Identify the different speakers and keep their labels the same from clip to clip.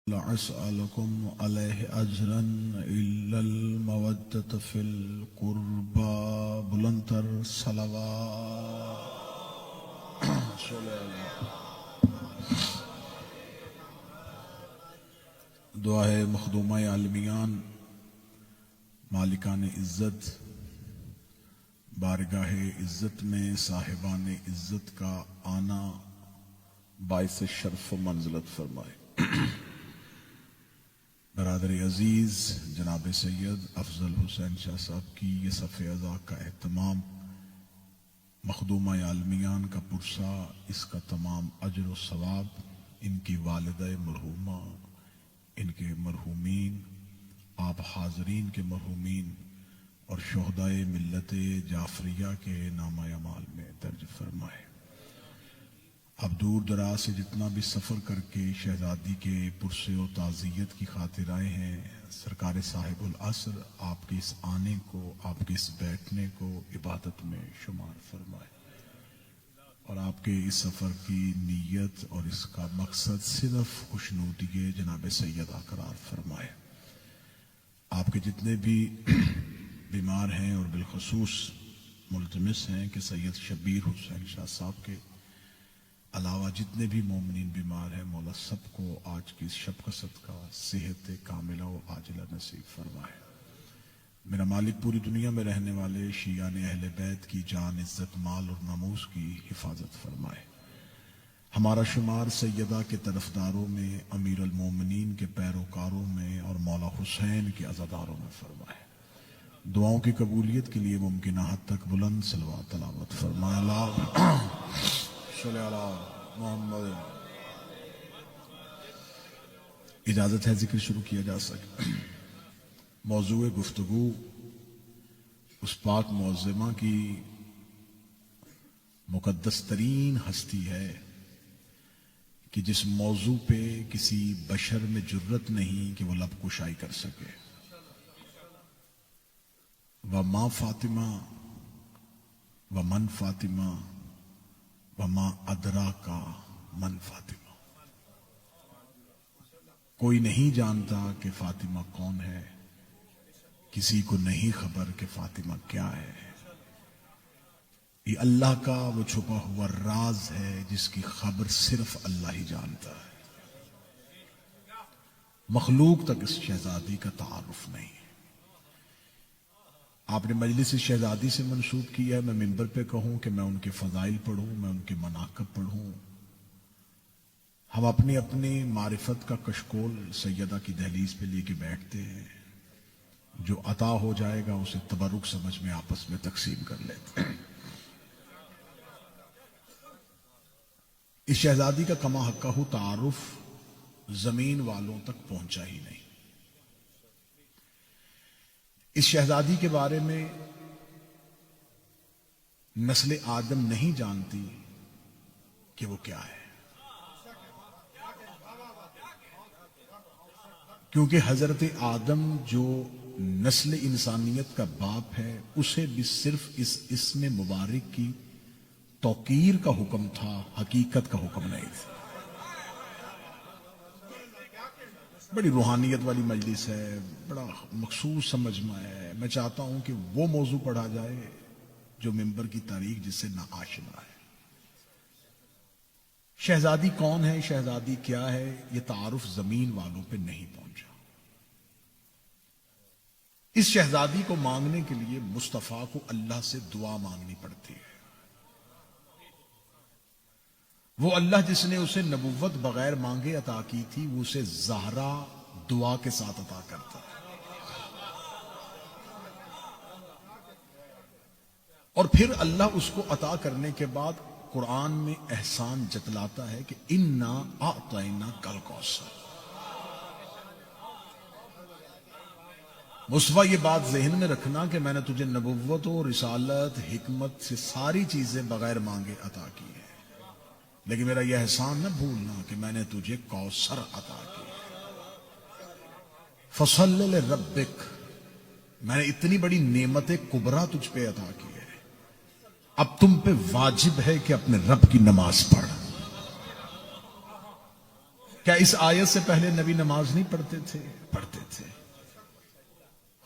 Speaker 1: لا أسألكم عليه أجرا إلا المودة في القربى بلندر صلوات دعا ہے مخدومہ عالمیان مالکان عزت بارگاہ عزت میں صاحبان عزت کا آنا باعث شرف و منزلت فرمائے۔ برادر عزیز جناب سید افضل حسین شاہ صاحب کی یہ صف اعضاء کا اہتمام مخدومہ عالمیان کا پرسہ، اس کا تمام اجر و ثواب ان کی والدہ مرحومہ، ان کے مرحومین، آپ حاضرین کے مرحومین اور شہدائے ملت جعفریہ کے نامہ اعمال میں درج فرمائے۔ اب دور دراز سے جتنا بھی سفر کر کے شہزادی کے پرسے و تعزیت کی خاطر آئے ہیں، سرکار صاحب العصر آپ کے اس آنے کو، آپ کے اس بیٹھنے کو عبادت میں شمار فرمائے، اور آپ کے اس سفر کی نیت اور اس کا مقصد صرف خوشنودی جناب سیدہ قرار فرمائے۔ آپ کے جتنے بھی بیمار ہیں اور بالخصوص ملتمس ہیں کہ سید شبیر حسین شاہ صاحب کے علاوہ جتنے بھی مومنین بیمار ہیں، مولا سب کو آج کی اس شب کا صدقہ صحت کاملہ و عاجلہ نصیب فرمائے۔ میرا مالک پوری دنیا میں رہنے والے شیعان اہل بیت کی جان، عزت، مال اور ناموس کی حفاظت فرمائے۔ ہمارا شمار سیدہ کے طرفداروں میں، امیر المومنین کے پیروکاروں میں اور مولا حسین کے عزاداروں میں فرمائے۔ دعاؤں کی قبولیت کے لیے ممکنہ حد تک بلند صلوات تلاوت فرمائے۔ اللہ صلی اللہ محمد۔ اجازت ہے ذکر شروع کیا جا سکے۔ موضوع گفتگو اس پاک معظمہ کی مقدس ترین ہستی ہے کہ جس موضوع پہ کسی بشر میں جرت نہیں کہ وہ لب کشائی کر سکے۔ وَمَا فاطمہ وَمَن فاطمہ وَمَا أَدْرَاكَ مَن فاطمہ۔ کوئی نہیں جانتا کہ فاطمہ کون ہے، کسی کو نہیں خبر کہ فاطمہ کیا ہے۔ یہ اللہ کا وہ چھپا ہوا راز ہے جس کی خبر صرف اللہ ہی جانتا ہے۔ مخلوق تک اس شہزادی کا تعارف نہیں۔ آپ نے مجلس شہزادی سے منسوب کیا ہے، میں منبر پہ کہوں کہ میں ان کے فضائل پڑھوں، میں ان کے مناقب پڑھوں۔ ہم اپنی اپنی معرفت کا کشکول سیدہ کی دہلیز پہ لے کے بیٹھتے ہیں، جو عطا ہو جائے گا اسے تبرک سمجھ میں آپس میں تقسیم کر لیتے ہیں۔ اس شہزادی کا کما حقہ تعارف زمین والوں تک پہنچا ہی نہیں۔ اس شہزادی کے بارے میں نسل آدم نہیں جانتی کہ وہ کیا ہے، کیونکہ حضرت آدم جو نسل انسانیت کا باپ ہے، اسے بھی صرف اس اسم مبارک کی توقیر کا حکم تھا، حقیقت کا حکم نہیں تھا۔ بڑی روحانیت والی مجلس ہے، بڑا مخصوص سمجھ میں ہے۔ میں چاہتا ہوں کہ وہ موضوع پڑھا جائے جو ممبر کی تاریخ جس سے ناآشنا ہے۔ شہزادی کون ہے، شہزادی کیا ہے، یہ تعارف زمین والوں پہ نہیں پہنچا۔ اس شہزادی کو مانگنے کے لیے مصطفیٰ کو اللہ سے دعا مانگنی پڑتی ہے۔ وہ اللہ جس نے اسے نبوت بغیر مانگے عطا کی تھی، وہ اسے زہرا دعا کے ساتھ عطا کرتا ہے۔ اور پھر اللہ اس کو عطا کرنے کے بعد قرآن میں احسان جتلاتا ہے کہ اِنَّا أَعْطَيْنَاكَ الْكَوْثَرَ۔ مصطفیٰ یہ بات ذہن میں رکھنا کہ میں نے تجھے نبوت و رسالت، حکمت سے ساری چیزیں بغیر مانگے عطا کی ہیں، لیکن میرا یہ احسان نہ بھولنا کہ میں نے تجھے کوثر عطا کی ہے۔ فَصَلِّ لِرَبِّكَ، میں نے اتنی بڑی نعمت کبریٰ تجھ پہ عطا کی ہے، اب تم پہ واجب ہے کہ اپنے رب کی نماز پڑھ۔ کیا اس آیت سے پہلے نبی نماز نہیں پڑھتے تھے؟ پڑھتے تھے.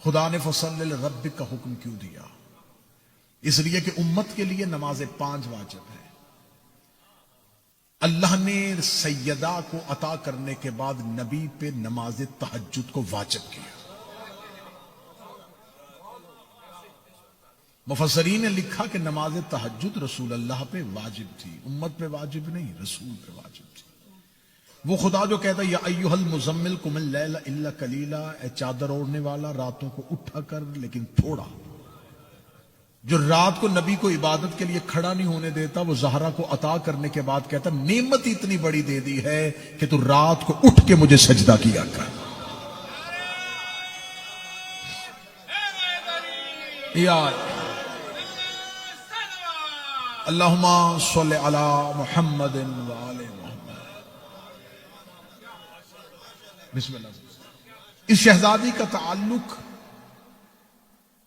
Speaker 1: خدا نے فصل لربک کا حکم کیوں دیا؟ اس لیے کہ امت کے لیے نماز 5 واجب ہے. اللہ نے سیدہ کو عطا کرنے کے بعد نبی پہ نماز تہجد کو واجب کیا. مفسرین نے لکھا کہ نماز تہجد رسول اللہ پہ واجب تھی، امت پہ واجب نہیں، رسول پہ واجب تھی. وہ خدا جو کہتا ہے یا ایھا المزمل قم اللیل الا قلیلا، اے چادر اوڑھنے والا راتوں کو اٹھا کر لیکن تھوڑا. جو رات کو نبی کو عبادت کے لیے کھڑا نہیں ہونے دیتا، وہ زہرا کو عطا کرنے کے بعد کہتا نعمت اتنی بڑی دے دی ہے کہ تو رات کو اٹھ کے مجھے سجدہ کیا کر. یار اللہم صلی علی محمد وآل محمد. بسم اللہ. اس شہزادی کا تعلق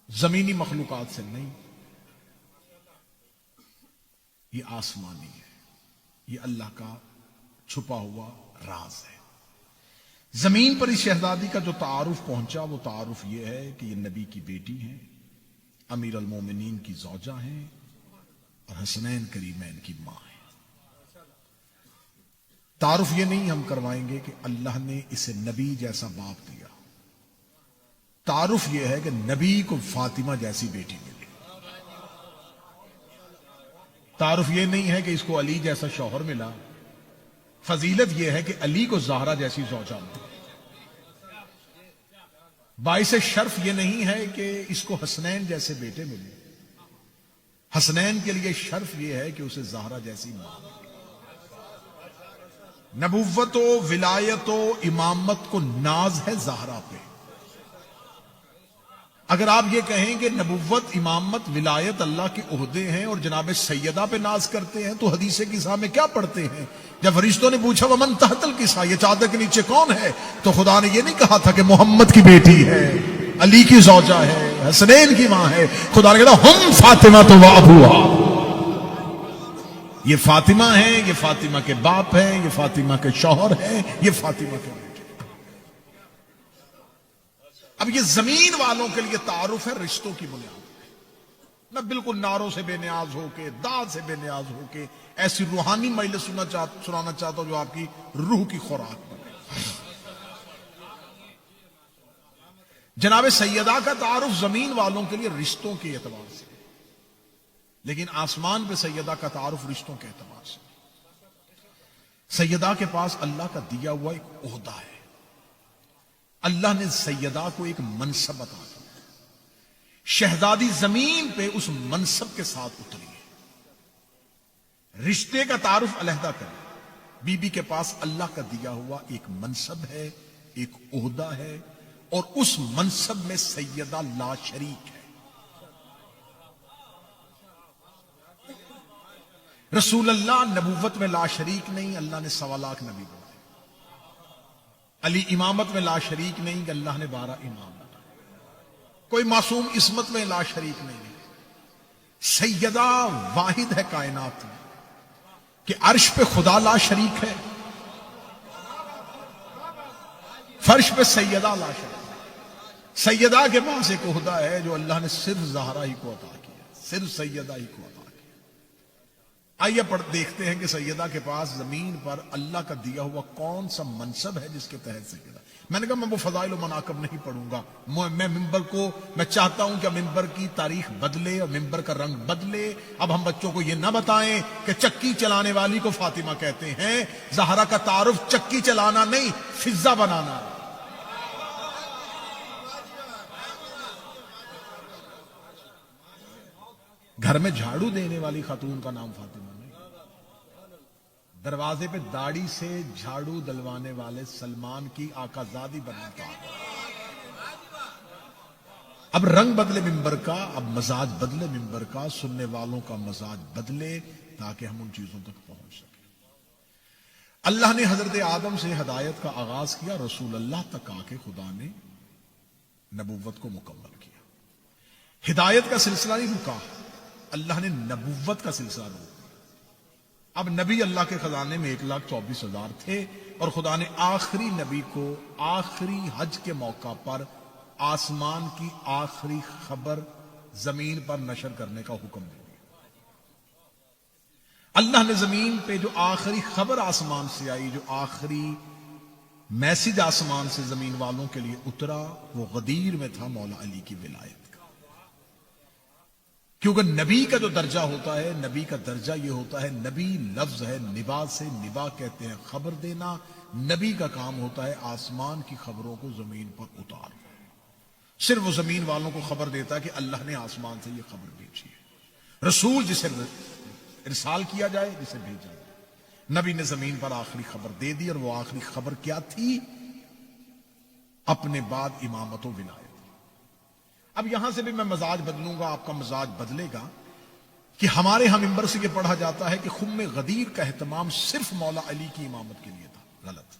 Speaker 1: زمینی مخلوقات سے نہیں، یہ آسمانی ہے، یہ اللہ کا چھپا ہوا راز ہے. زمین پر اس شہزادی کا جو تعارف پہنچا وہ تعارف یہ ہے کہ یہ نبی کی بیٹی ہیں، امیر المومنین کی زوجہ ہیں اور حسنین کریمین کی ماں ہے. تعارف یہ نہیں ہم کروائیں گے کہ اللہ نے اسے نبی جیسا باپ دیا. تعارف یہ ہے کہ نبی کو فاطمہ جیسی بیٹی ملی. تعارف یہ نہیں ہے کہ اس کو علی جیسا شوہر ملا. فضیلت یہ ہے کہ علی کو زہرا جیسی زوجہ ملی. باعث شرف یہ نہیں ہے کہ اس کو حسنین جیسے بیٹے ملے. حسنین کے لیے شرف یہ ہے کہ اسے زہرا جیسی ماں ملی. نبوت و ولایت و امامت کو ناز ہے زہرا پہ. اگر آپ یہ کہیں کہ نبوت امامت ولایت اللہ کے عہدے ہیں اور جناب سیدہ پہ ناز کرتے ہیں تو حدیث کسا میں کیا پڑھتے ہیں؟ جب فرشتوں نے پوچھا ومن تحت الکسا، یہ چادر کے نیچے کون ہے، تو خدا نے یہ نہیں کہا تھا کہ محمد کی بیٹی ہے، علی کی زوجہ ہے، حسنین کی ماں ہے. خدا نے کہا ہم فاطمہ تو وابوہا، یہ فاطمہ ہیں، یہ فاطمہ کے باپ ہیں، یہ فاطمہ کے شوہر ہیں، یہ فاطمہ کے بیٹے. اب یہ زمین والوں کے لیے تعارف ہے رشتوں کی بنیاد. میں بالکل ناروں سے بے نیاز ہو کے، داد سے بے نیاز ہو کے ایسی روحانی مجلس سنانا چاہتا ہوں جو آپ کی روح کی خوراک بنے. جناب سیدہ کا تعارف زمین والوں کے لیے رشتوں کے اعتبار سے، لیکن آسمان پہ سیدہ کا تعارف رشتوں کے اعتبار سے. سیدہ کے پاس اللہ کا دیا ہوا ایک عہدہ ہے. اللہ نے سیدہ کو ایک منصب عطا کیا. شہزادی زمین پہ اس منصب کے ساتھ اتری ہے. رشتے کا تعارف علیحدہ کریں. بی بی کے پاس اللہ کا دیا ہوا ایک منصب ہے، ایک عہدہ ہے، اور اس منصب میں سیدہ لا شریک ہے. رسول اللہ نبوت میں لا شریک نہیں، اللہ نے 1.25 لاکھ نبی بنائے. علی امامت میں لا شریک نہیں کہ اللہ نے 12 امام بنائے. کوئی معصوم عصمت میں لا شریک نہیں ہے. سیدہ واحد ہے کائنات میں کہ عرش پہ خدا لا شریک ہے، فرش پہ سیدہ لا شریک. سیدہ کے پاس ایک عہدہ ہے جو اللہ نے صرف زہرا ہی کو عطا کیا، صرف سیدہ ہی کو عطا کیا. آئیے دیکھتے ہیں کہ سیدہ کے پاس زمین پر اللہ کا دیا ہوا کون سا منصب ہے جس کے تحت سیدہ. میں نے کہا میں وہ فضائل و مناقب نہیں پڑھوں گا. میں چاہتا ہوں کہ ممبر کی تاریخ بدلے اور ممبر کا رنگ بدلے. اب ہم بچوں کو یہ نہ بتائیں کہ چکی چلانے والی کو فاطمہ کہتے ہیں. زہرا کا تعارف چکی چلانا نہیں، فضا بنانا. گھر میں جھاڑو دینے والی خاتون کا نام فاطمہ نہیں. دروازے پہ داڑھی سے جھاڑو دلوانے والے سلمان کی آقا زادی بنتا. اب رنگ بدلے ممبر کا، اب مزاج بدلے ممبر کا، سننے والوں کا مزاج بدلے تاکہ ہم ان چیزوں تک پہنچ سکیں. اللہ نے حضرت آدم سے ہدایت کا آغاز کیا، رسول اللہ تک آ کے خدا نے نبوت کو مکمل کیا. ہدایت کا سلسلہ نہیں رکا، اللہ نے نبوت کا سلسلہ روک دیا. اب نبی اللہ کے خزانے میں 1,24,000 تھے، اور خدا نے آخری نبی کو آخری حج کے موقع پر آسمان کی آخری خبر زمین پر نشر کرنے کا حکم دیا۔ اللہ نے زمین پہ جو آخری خبر آسمان سے آئی، جو آخری میسج آسمان سے زمین والوں کے لیے اترا، وہ غدیر میں تھا مولا علی کی ولایت کا۔ کیونکہ نبی کا جو درجہ ہوتا ہے، نبی کا درجہ یہ ہوتا ہے، نبی لفظ ہے نبا سے، نبا کہتے ہیں خبر دینا۔ نبی کا کام ہوتا ہے آسمان کی خبروں کو زمین پر اتارنا۔ صرف وہ زمین والوں کو خبر دیتا ہے کہ اللہ نے آسمان سے یہ خبر بھیجی ہے۔ رسول جسے ارسال کیا جائے، جسے بھیجا جائے۔ نبی نے زمین پر آخری خبر دے دی، اور وہ آخری خبر کیا تھی؟ اپنے بعد امامت و ولایت۔ اب یہاں سے بھی میں مزاج بدلوں گا، آپ کا مزاج بدلے گا، کہ ہمارے ہم منبر سے یہ پڑھا جاتا ہے کہ خم غدیر کا اہتمام صرف مولا علی کی امامت کے لیے تھا۔ غلط۔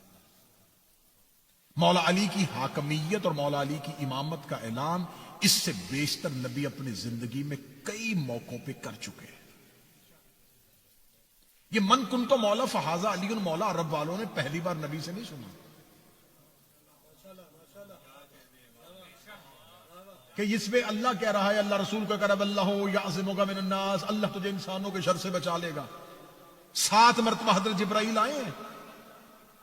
Speaker 1: مولا علی کی حاکمیت اور مولا علی کی امامت کا اعلان اس سے بیشتر نبی اپنی زندگی میں کئی موقعوں پہ کر چکے ہیں۔ یہ من کن تو مولا فہذا علی مولا عرب والوں نے پہلی بار نبی سے نہیں سنا کہ اس پہ اللہ کہہ رہا ہے، اللہ رسول کا کرب اللہ یعصمک من الناس، اللہ تجھے انسانوں کے شر سے بچا لے گا۔ 7 مرتبہ حضرت جبرائیل آئے ہیں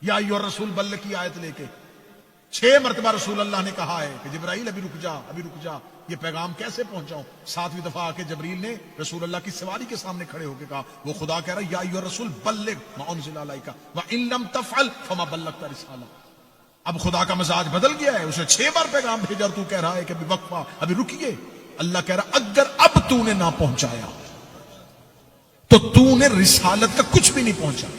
Speaker 1: یا ایھا الرسول بلغ کی آیت لے کے۔ 6 مرتبہ رسول اللہ نے کہا ہے کہ جبرائیل ابھی رک جا، ابھی رک جا، یہ پیغام کیسے پہنچاؤں؟ 7ویں دفعہ آ کے جبریل نے رسول اللہ کی سواری کے سامنے کھڑے ہو کے کہا، وہ خدا کہہ رہا ہے یا ایھا الرسول بلغ ما انزل الیک وان لم تفعل فما بلغت رسالہ۔ اب خدا کا مزاج بدل گیا ہے، اسے 6 بار پیغام بھیجا اور تو کہہ رہا ہے کہ ابھی وقفہ، ابھی رکیے۔ اللہ کہہ رہا اگر اب تو نے نہ پہنچایا تو تو نے رسالت کا کچھ بھی نہیں پہنچا۔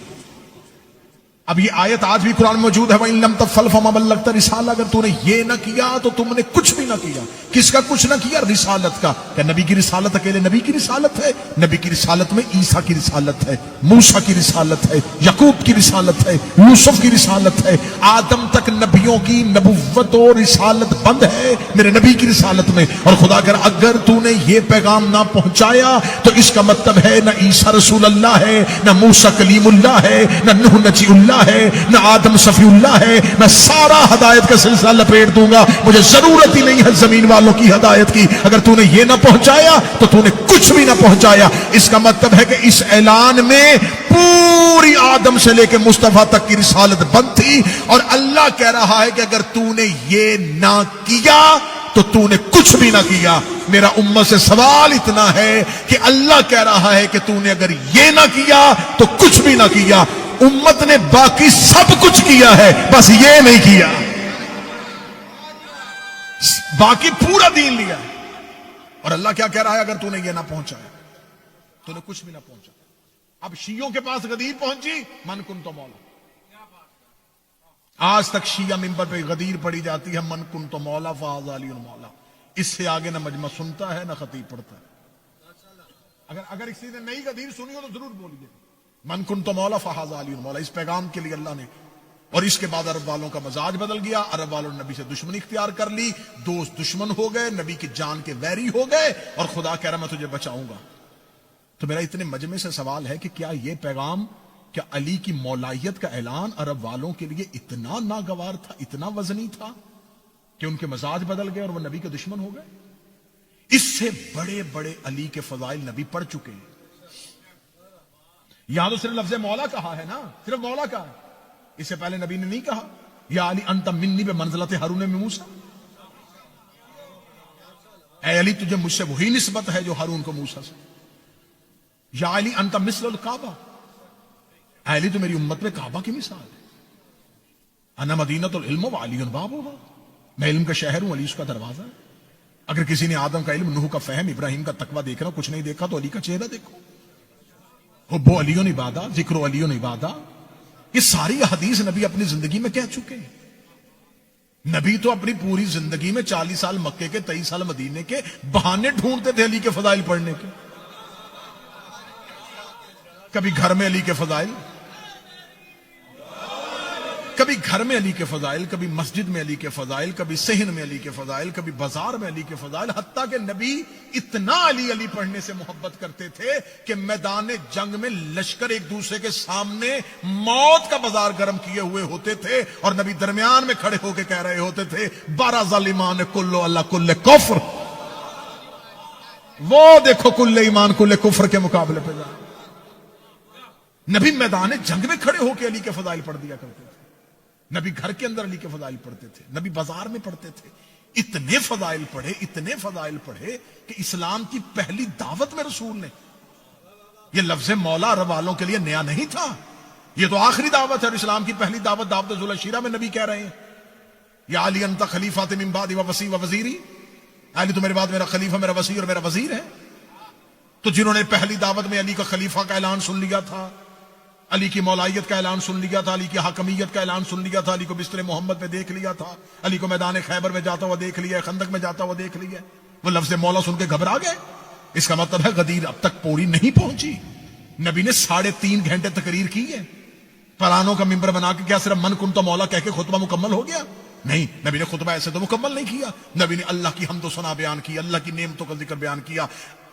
Speaker 1: اب یہ آیت آج بھی قرآن میں موجود ہے، وَإِن لَمْ تَفْعَلْ فَمَا بَلَّغْتَ رِسَالَةَ، اگر تو نے یہ نہ کیا تو تم نے کچھ بھی نہ کیا۔ کس کا کچھ نہ کیا؟ رسالت کا۔ کہ نبی کی رسالت اکیلے نبی کی رسالت ہے؟ نبی کی رسالت میں عیسیٰ کی رسالت ہے، موسیٰ کی رسالت ہے، یعقوب کی رسالت ہے، یوسف کی رسالت ہے، آدم تک نبیوں کی نبوت و رسالت بند ہے میرے نبی کی رسالت میں۔ اور خدا کہہ رہا اگر تو نے یہ پیغام نہ پہنچایا تو اس کا مطلب ہے نہ عیسیٰ رسول اللہ ہے، نہ موسیٰ کلیم اللہ ہے، نہ نوح نجی اللہ ہے، نہ آدم صفی اللہ ہے، میں سارا ہدایت کا سلسلہ لپیٹ دوں گا، مجھے ضرورت ہی نہیں ہے زمین والوں کی ہدایت کی۔ اگر تو نے یہ نہ پہنچایا تو تو نے کچھ بھی نہ پہنچایا۔ اس کا مطلب ہے کہ اس اعلان میں پوری آدم سے لے کے مصطفیٰ تک کی رسالت بند تھی، اور اللہ کہہ رہا ہے کہ اگر تو نے یہ نہ کیا تو تو نے کچھ بھی نہ کیا۔ میرا امت سے سوال اتنا ہے کہ اللہ کہہ رہا ہے کہ تو نے اگر یہ نہ کیا تو کچھ بھی نہ کیا۔ امت نے باقی سب کچھ کیا ہے، بس یہ نہیں کیا۔ باقی پورا دین لیا ہے، اور اللہ کیا کہہ رہا ہے؟ اگر تو نے یہ نہ پہنچایا تو نے کچھ بھی نہ پہنچا۔ اب شیعوں کے پاس غدیر پہنچی، من کن تو مولا۔ آج تک شیعہ منبر پہ غدیر پڑی جاتی ہے، من کن تو مولا فہذا علی مولا۔ اس سے آگے نہ مجمع سنتا ہے نہ خطیب پڑھتا ہے۔ اگر کسی نے نئی غدیر سنی ہو تو ضرور بولیے، من کن تو مولا فہذا علی مولا۔ اس پیغام کے لیے اللہ نے، اور اس کے بعد عرب والوں کا مزاج بدل گیا، عرب والوں نے نبی سے دشمنی اختیار کر لی، دوست دشمن ہو گئے، نبی کی جان کے ویری ہو گئے، اور خدا کہہ رہا میں تجھے بچاؤں گا۔ تو میرا اتنے مجمع سے سوال ہے کہ کیا یہ پیغام، کیا علی کی مولائیت کا اعلان عرب والوں کے لیے اتنا ناگوار تھا، اتنا وزنی تھا کہ ان کے مزاج بدل گئے اور وہ نبی کے دشمن ہو گئے؟ اس سے بڑے بڑے علی کے فضائل نبی پڑھ چکے ہیں۔ یہاں تو صرف لفظ مولا کہا ہے نا، صرف مولا کہا ہے، اس سے پہلے نبی نے نہیں کہا یا علی انت منی بے منزلت ہارون میں موسیٰ، اے علی تجھے مجھ سے وہی نسبت ہے جو ہارون کو موسیٰ سے۔ یا علی انت مثل الکعبہ، اے علی تو میری امت میں کعبہ کی مثال ہے۔ انا مدینۃ العلم وعلی بابھا، میں علم کا شہر ہوں، علی اس کا دروازہ ہے۔ اگر کسی نے آدم کا علم، نوح کا فہم، ابراہیم کا تقویٰ دیکھنا کچھ نہیں دیکھا تو علی کا چہرہ دیکھو۔ حب علی عبادہ، ذکر علی عبادہ، یہ ساری حدیث نبی اپنی زندگی میں کہہ چکے ہیں۔ نبی تو اپنی پوری زندگی میں 40 سال مکے کے، 23 سال مدینے کے بہانے ڈھونڈتے تھے علی کے فضائل پڑھنے کے۔ کبھی گھر میں علی کے فضائل، کبھی گھر میں علی کے فضائل، کبھی مسجد میں علی کے فضائل، کبھی صحن میں علی کے فضائل، کبھی بازار میں علی کے فضائل، حتیٰ کہ نبی اتنا علی علی پڑھنے سے محبت کرتے تھے کہ میدان جنگ میں لشکر ایک دوسرے کے سامنے موت کا بازار گرم کیے ہوئے ہوتے تھے اور نبی درمیان میں کھڑے ہو کے کہہ رہے ہوتے تھے بارہ ظالمان کلو اللہ کل کفر، وہ دیکھو کل ایمان کل کفر کے مقابلے پہ جا۔ نبی میدان جنگ میں کھڑے ہو کے علی کے فضائل پڑھ دیا کرتے تھے، نبی گھر کے اندر علی کے فضائل پڑھتے تھے، نبی بازار میں پڑھتے تھے۔ اتنے فضائل پڑھے، اتنے فضائل پڑھے کہ اسلام کی پہلی دعوت میں رسول نے، یہ لفظ مولا عرب والوں کے لیے نیا نہیں تھا، یہ تو آخری دعوت ہے، اور اسلام کی پہلی دعوت دعوت ذوالعشیرہ میں نبی کہہ رہے ہیں یا علی انت خلیفۃ من بعدی و وصی و وزیری، علی تو میرے بعد میرا خلیفہ، میرا وصی اور میرا وزیر ہے۔ تو جنہوں نے پہلی دعوت میں علی کا خلیفہ کا اعلان سن لیا تھا، علی کی مولائیت کا اعلان سن لیا تھا، علی کی حاکمیت کا اعلان سن لیا تھا، علی کو بستر محمد پہ دیکھ لیا تھا، علی کو میدان خیبر میں جاتا ہوا دیکھ لیا، خندق میں جاتا ہوا دیکھ لیا، وہ لفظ مولا سن کے گھبرا گئے۔ اس کا مطلب ہے غدیر اب تک پوری نہیں پہنچی۔ نبی نے 3.5 گھنٹے تقریر کی ہے، پرانوں کا ممبر بنا کے، کیا صرف من کن تو مولا کہہ کے خطبہ مکمل ہو گیا؟ نہیں، نبی نے خطبہ ایسے تو مکمل نہیں کیا، نبی نے اللہ کی حمد و ثنا بیان کی، اللہ کی نعمتوں کا ذکر بیان کیا،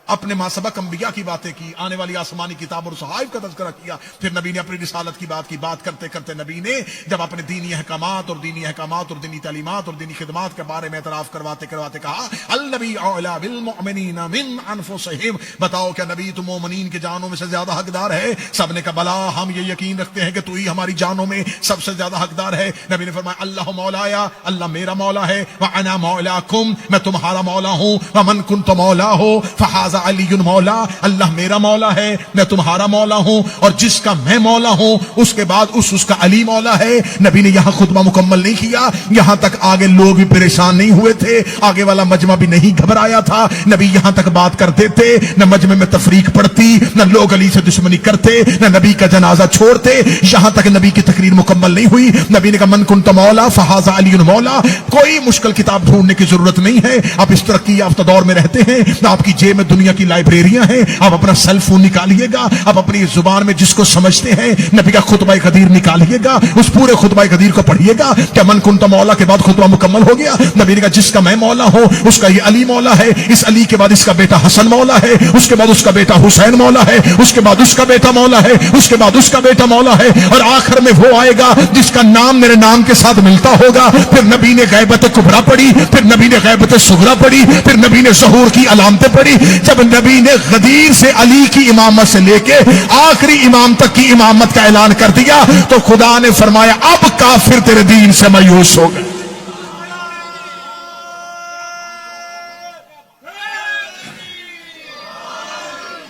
Speaker 1: اپنے ما سبق انبیاء کی باتیں کی، آنے والی آسمانی کتاب اور صحائف کا تذکرہ کیا، پھر نبی نے اپنی رسالت کی بات کرتے کرتے نبی نے جب اپنے دینی احکامات اور دینی تعلیمات اور دینی خدمات کے بارے میں اعتراف کرواتے کرواتے کہا النبی اولا بالمؤمنین من انفسہم، بتاؤ کیا نبی تو مومنین کے جانوں میں سے زیادہ حقدار ہے؟ سب نے کہا بلا، ہم یہ یقین رکھتے ہیں کہ تو ہی ہماری جانوں میں سب سے زیادہ حقدار ہے۔ نبی نے فرمایا اللہ مولایا، اللہ میرا مولا ہے، وانا مولاکم، میں تمہارا مولا ہوں، ومن کنت مولا ہو فہذا علی مولا، اللہ میرا مولا ہے، میں تمہارا مولا ہوں، اور جس کا میں مولا ہوں اس کے بعد اس کا علی مولا ہے۔ نبی نے یہاں خطبہ مکمل نہیں کیا، یہاں تک آگے لوگ بھی پریشان نہیں ہوئے تھے، آگے والا مجمع بھی نہیں گھبرایا تھا، نبی یہاں تک بات کرتے تھے، نہ مجمع میں تفریق پڑتی، نہ لوگ علی سے دشمنی کرتے، نہ نبی کا جنازہ چھوڑتے، یہاں تک نبی کی تقریر مکمل نہیں ہوئی۔ نبی نے کہا من کنت مولا فہذا علی مولا، کوئی مشکل کتاب ڈھونڈنے کی ضرورت نہیں ہے، آپ اس ترقی یافتہ دور میں رہتے ہیں، آپ کی جیب میں دنیا کی لائبریریاں ہیں، آپ اپنا سیل فون نکالیے گا، آپ اپنی زبان میں جس کو سمجھتے ہیں نبی کا خطبہ قدیر نکالیے گا، اس پورے خطبہ قدیر کو پڑھیے گا۔ کیا من کنت مولا کے بعد خطبہ مکمل ہو گیا؟ نبی نے کہا جس کا میں مولا ہوں اس کا یہ علی مولا ہے، اس علی کے بعد اس کا بیٹا حسن مولا ہے، اس کے بعد اس کا بیٹا حسین مولا ہے، اس کے بعد اس کا بیٹا مولا ہے، اس کے بعد اس کا بیٹا مولا ہے، اور آخر میں وہ آئے گا جس کا نام میرے نام کے ساتھ ملتا ہوگا۔ پھر نبی نے غیبت کبریٰ پڑھی، پھر نبی نے غیبت صغریٰ پڑھی، پھر نبی نے ظہور کی علامتیں پڑھی۔ جب نبی نے غدیر سے علی کی امامت سے لے کے آخری امام تک کی امامت کا اعلان کر دیا تو خدا نے فرمایا اب کافر تیرے دین سے مایوس ہو گئے۔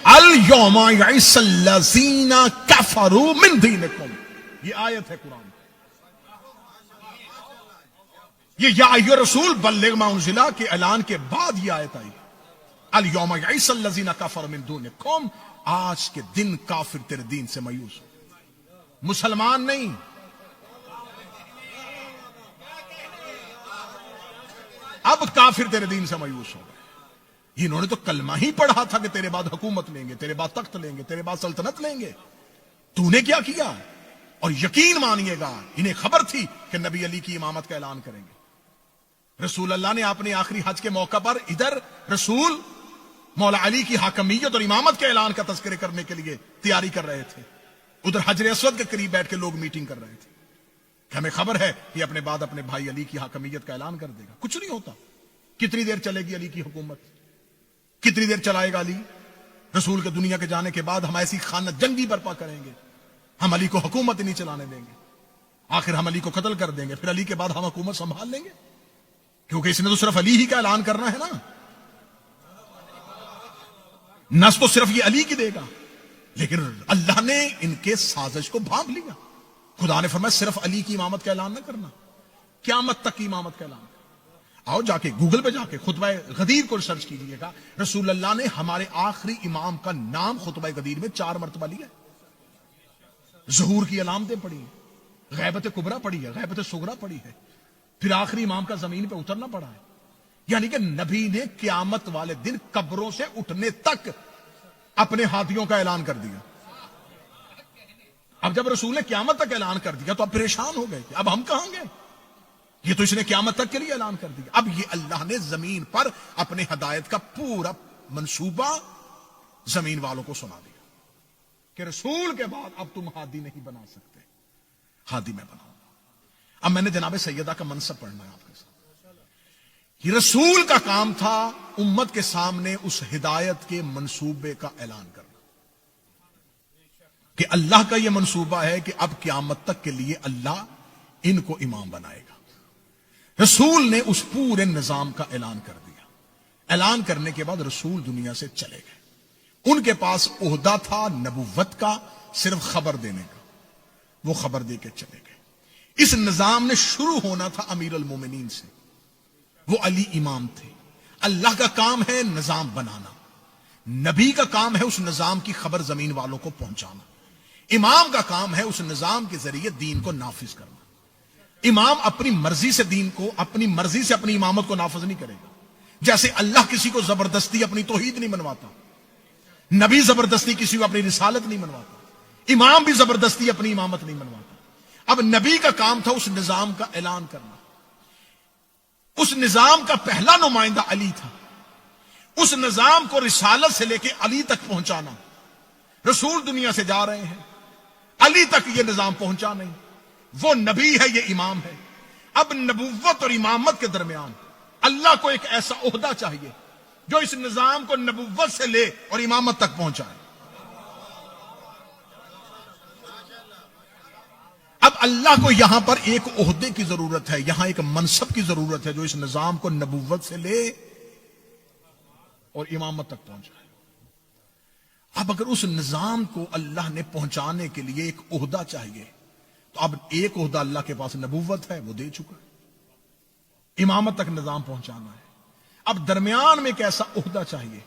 Speaker 1: الیوم یئس الذین کفروا من دینکم، یہ آیت ہے قرآن، یہ یا ایھا رسول بلغ ما انزل کے اعلان کے بعد یہ آیت آئی۔ الیوم یئس الذین کفروا من دینکم، آج کے دن کافر تیرے دین سے مایوس ہو، مسلمان نہیں، اب کافر تیرے دین سے مایوس ہو گئے۔ انہوں نے تو کلمہ ہی پڑھا تھا کہ تیرے بعد حکومت لیں گے، تیرے بعد تخت لیں گے، تیرے بعد سلطنت لیں گے، تو نے کیا کیا؟ اور یقین مانیے گا انہیں خبر تھی کہ نبی علی کی امامت کا اعلان کریں گے۔ رسول اللہ نے اپنے آخری حج کے موقع پر ادھر رسول مولا علی کی حاکمیت اور امامت کے اعلان کا تذکرے کرنے کے لیے تیاری کر رہے تھے، ادھر حجر اسود کے قریب بیٹھ کے لوگ میٹنگ کر رہے تھے کہ ہمیں خبر ہے کہ اپنے بعد اپنے بھائی علی کی حاکمیت کا اعلان کر دے گا۔ کچھ نہیں ہوتا، کتنی دیر چلے گی علی کی حکومت، کتنی دیر چلائے گا علی؟ رسول کے دنیا کے جانے کے بعد ہم ایسی خانہ جنگی برپا کریں گے، ہم علی کو حکومت نہیں چلانے دیں گے، آخر ہم علی کو قتل کر دیں گے، پھر علی کے بعد ہم حکومت سنبھال لیں گے، کیونکہ اس نے تو صرف علی ہی کا اعلان کرنا ہے نا، نس تو صرف یہ علی کی دے گا۔ لیکن اللہ نے ان کے سازش کو بھانپ لیا، خدا نے فرمایا صرف علی کی امامت کا اعلان نہ کرنا، قیامت تک کی امامت کا اعلان۔ آؤ جا کے گوگل پہ جا کے خطبہ غدیر کو سرچ کیجئے گا، رسول اللہ نے ہمارے آخری امام کا نام خطبہ غدیر میں 4 مرتبہ لیا، ظہور کی علامتیں پڑھی، غیبت کبریٰ پڑھی ہے، غیبت صغریٰ پڑھی ہے، پھر آخری امام کا زمین پہ اترنا پڑا ہے، یعنی کہ نبی نے قیامت والے دن قبروں سے اٹھنے تک اپنے ہاتھیوں کا اعلان کر دیا۔ اب جب رسول نے قیامت تک اعلان کر دیا تو اب پریشان ہو گئے کہ اب ہم کہاں گئے؟ یہ تو اس نے قیامت تک کے لیے اعلان کر دیا. اب یہ اللہ نے زمین پر اپنے ہدایت کا پورا منصوبہ زمین والوں کو سنا دیا کہ رسول کے بعد اب تم ہادی نہیں بنا سکتے، ہادی میں بناؤں گا. اب میں نے جناب سیدہ کا منصب پڑھنا ہے آپ کے ساتھ. یہ رسول کا کام تھا امت کے سامنے اس ہدایت کے منصوبے کا اعلان کرنا کہ اللہ کا یہ منصوبہ ہے کہ اب قیامت تک کے لیے اللہ ان کو امام بنائے گا. رسول نے اس پورے نظام کا اعلان کر دیا. اعلان کرنے کے بعد رسول دنیا سے چلے گئے. ان کے پاس عہدہ تھا نبوت کا، صرف خبر دینے کا. وہ خبر دے کے چلے گئے. اس نظام نے شروع ہونا تھا امیر المومنین سے، وہ علی امام تھے. اللہ کا کام ہے نظام بنانا، نبی کا کام ہے اس نظام کی خبر زمین والوں کو پہنچانا، امام کا کام ہے اس نظام کے ذریعے دین کو نافذ کرنا. امام اپنی مرضی سے دین کو، اپنی مرضی سے اپنی امامت کو نافذ نہیں کرے گا. جیسے اللہ کسی کو زبردستی اپنی توحید نہیں منواتا، نبی زبردستی کسی کو اپنی رسالت نہیں منواتا، امام بھی زبردستی اپنی امامت نہیں منواتا. اب نبی کا کام تھا اس نظام کا اعلان کرنا. اس نظام کا پہلا نمائندہ علی تھا. اس نظام کو رسالت سے لے کے علی تک پہنچانا. رسول دنیا سے جا رہے ہیں، علی تک یہ نظام پہنچا نہیں. وہ نبی ہے، یہ امام ہے. اب نبوت اور امامت کے درمیان اللہ کو ایک ایسا عہدہ چاہیے جو اس نظام کو نبوت سے لے اور امامت تک پہنچائے. اب اللہ کو یہاں پر ایک عہدے کی ضرورت ہے، یہاں ایک منصب کی ضرورت ہے جو اس نظام کو نبوت سے لے اور امامت تک پہنچائے. اب اگر اس نظام کو اللہ نے پہنچانے کے لیے ایک عہدہ چاہیے تو اب ایک عہدہ اللہ کے پاس نبوت ہے، وہ دے چکا ہے. امامت تک نظام پہنچانا ہے. اب درمیان میں ایک ایسا عہدہ چاہیے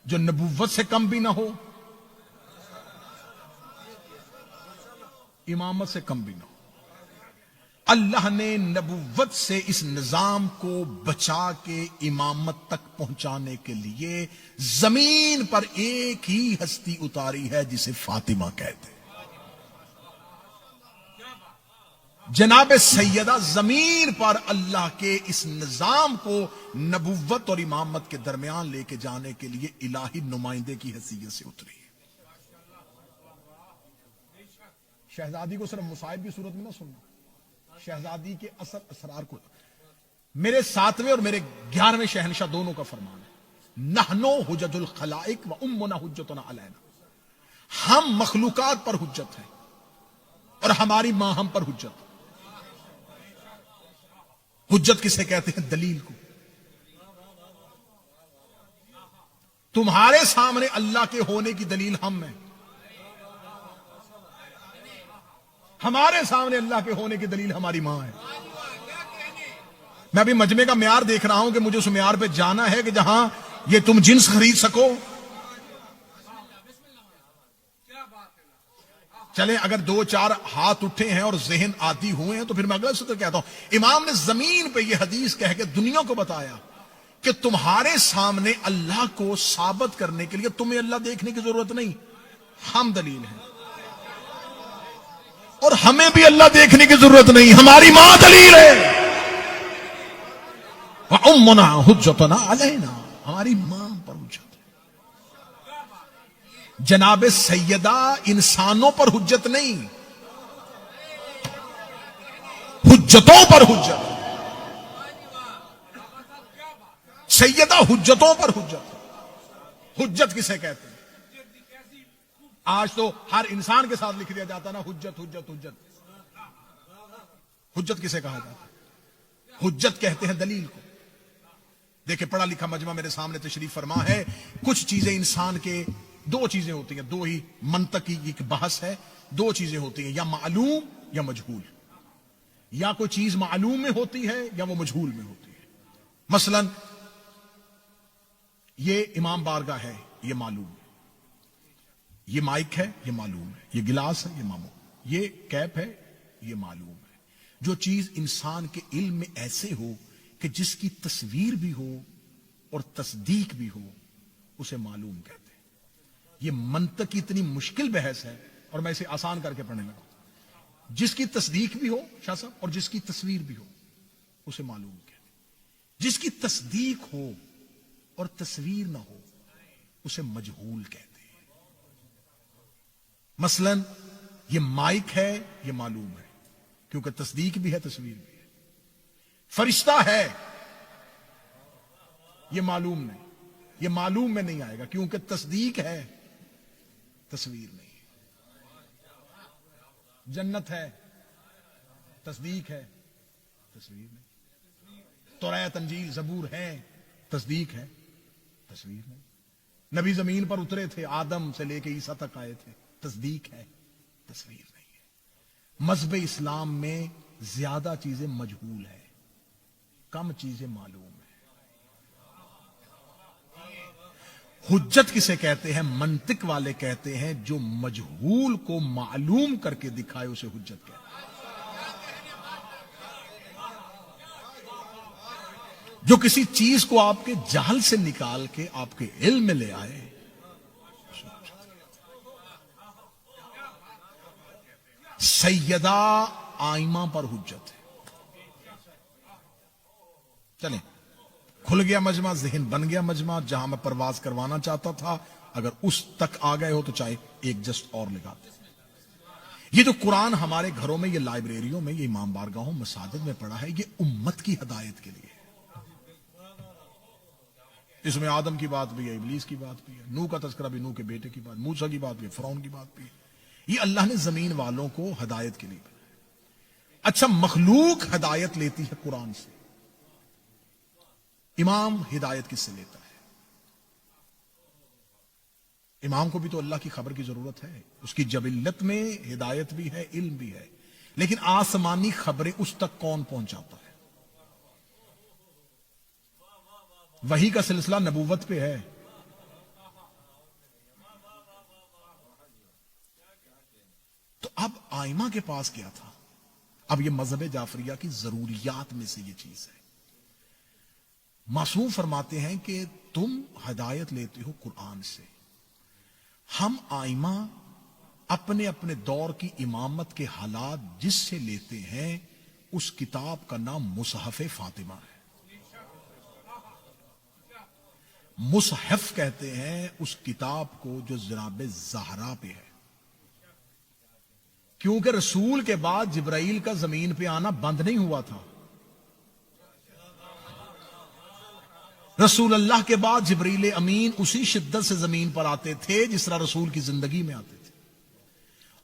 Speaker 1: جو نبوت سے کم بھی نہ ہو، امامت سے کم بھی نہ ہو. اللہ نے نبوت سے اس نظام کو بچا کے امامت تک پہنچانے کے لیے زمین پر ایک ہی ہستی اتاری ہے جسے فاطمہ کہتے ہیں. جناب سیدہ زمین پر اللہ کے اس نظام کو نبوت اور امامت کے درمیان لے کے جانے کے لیے الہی نمائندے کی حیثیت سے اتری ہے. شہزادی کو صرف مصائب کی صورت میں نہ سننا، شہزادی کے اثر اسرار کو. میرے 7ویں اور میرے 11ویں شہنشاہ دونوں کا فرمان ہے، نحنو حجج الخلائق و امنا حجتنا علینا. ہم مخلوقات پر حجت ہیں اور ہماری ماں ہم پر حجت. حجت کسے کہتے ہیں؟ دلیل کو. تمہارے سامنے اللہ کے ہونے کی دلیل ہم ہیں، ہمارے سامنے اللہ کے ہونے کی دلیل ہماری ماں ہے. میں ابھی مجمع کا معیار دیکھ رہا ہوں کہ مجھے اس معیار پہ جانا ہے کہ جہاں یہ تم جنس خرید سکو. چلے اگر 2-4 ہاتھ اٹھے ہیں اور ذہن عادی ہوئے ہیں تو پھر میں اگلا سطر کہتا ہوں. امام نے زمین پہ یہ حدیث کہہ کے دنیا کو بتایا کہ تمہارے سامنے اللہ کو ثابت کرنے کے لیے تمہیں اللہ دیکھنے کی ضرورت نہیں، ہم دلیل ہیں. اور ہمیں بھی اللہ دیکھنے کی ضرورت نہیں، ہماری ماں دلیل ہے. وَأُمُّنَا حُجَّتُنَا عَلَيْنَا، ہماری ماں پر حجت ہے. جناب سیدہ انسانوں پر حجت نہیں، حجتوں پر حجت. سیدہ حجتوں پر حجت. حجت کسے کہتے ہیں؟ آج تو ہر انسان کے ساتھ لکھ دیا جاتا نا حجت حجت حجت. حجت کسے کہا جاتا ہے؟ حجت کہتے ہیں دلیل کو. دیکھیں پڑھا لکھا مجمع میرے سامنے تشریف فرما ہے. کچھ چیزیں انسان کے 2 چیزیں ہوتی ہیں، 2 ہی منطق کی ایک بحث ہے. 2 چیزیں ہوتی ہیں، یا معلوم یا مجہول. یا کوئی چیز معلوم میں ہوتی ہے یا وہ مجہول میں ہوتی ہے. مثلا یہ امام بارگاہ ہے، یہ معلوم ہے. یہ مائک ہے، یہ معلوم ہے. یہ گلاس ہے، یہ معلوم. یہ کیپ ہے، یہ معلوم ہے. جو چیز انسان کے علم میں ایسے ہو کہ جس کی تصویر بھی ہو اور تصدیق بھی ہو، اسے معلوم کہتے ہیں. یہ منطق کی اتنی مشکل بحث ہے
Speaker 2: اور میں اسے آسان کر کے پڑھنے لگا. جس کی تصدیق بھی ہو شاہ صاحب اور جس کی تصویر بھی ہو اسے معلوم کہتے ہیں. جس کی تصدیق ہو اور تصویر نہ ہو اسے مجہول کہتے ہیں. مثلا یہ مائک ہے یہ معلوم ہے کیونکہ تصدیق بھی ہے تصویر بھی ہے. فرشتہ ہے یہ معلوم نہیں, یہ معلوم میں نہیں آئے گا کیونکہ تصدیق ہے تصویر نہیں. جنت ہے تصدیق ہے تصویر نہیں. توریت انجیل زبور ہے تصدیق ہے تصویر نہیں. نبی زمین پر اترے تھے آدم سے لے کے عیسیٰ تک آئے تھے تصدیق ہے تصویر نہیں ہے. مذہب اسلام میں زیادہ چیزیں مجہول ہیں, کم چیزیں معلوم ہیں. حجت کسے کہتے ہیں؟ منطق والے کہتے ہیں جو مجہول کو معلوم کر کے دکھائے اسے حجت کہتے ہیں. جو کسی چیز کو آپ کے جہل سے نکال کے آپ کے علم میں لے آئے. سیدہ آئمہ پر حجت ہے. چلیں کھل گیا مجمع, ذہن بن گیا مجمع. جہاں میں پرواز کروانا چاہتا تھا اگر اس تک آ گئے ہو تو چاہے ایک جسٹ اور لگاتے. یہ جو قرآن ہمارے گھروں میں, یہ لائبریریوں میں, یہ امام بارگاہوں مساجد میں پڑھا ہے, یہ امت کی ہدایت کے لیے. اس میں آدم کی بات بھی ہے, ابلیس کی بات بھی ہے, نوح کا تذکرہ بھی, نوح کے بیٹے کی بات, موسیٰ کی بات بھی ہے, فرعون کی بات بھی ہے. یہ اللہ نے زمین والوں کو ہدایت کے لیے بنایا. اچھا مخلوق ہدایت لیتی ہے قرآن سے, امام ہدایت کس سے لیتا ہے؟ امام کو بھی تو اللہ کی خبر کی ضرورت ہے. اس کی جبلت میں ہدایت بھی ہے, علم بھی ہے, لیکن آسمانی خبریں اس تک کون پہنچاتا ہے؟ وحی کا سلسلہ نبوت پہ ہے. تو اب آئمہ کے پاس کیا تھا؟ اب یہ مذہب جعفریہ کی ضروریات میں سے یہ چیز ہے. معصوم فرماتے ہیں کہ تم ہدایت لیتے ہو قرآن سے, ہم آئمہ اپنے اپنے دور کی امامت کے حالات جس سے لیتے ہیں اس کتاب کا نام مصحف فاطمہ ہے. مصحف کہتے ہیں اس کتاب کو جو جناب زہرا پہ ہے, کیونکہ رسول کے بعد جبرائیل کا زمین پہ آنا بند نہیں ہوا تھا. رسول اللہ کے بعد جبریل امین اسی شدت سے زمین پر آتے تھے جس طرح رسول کی زندگی میں آتے تھے,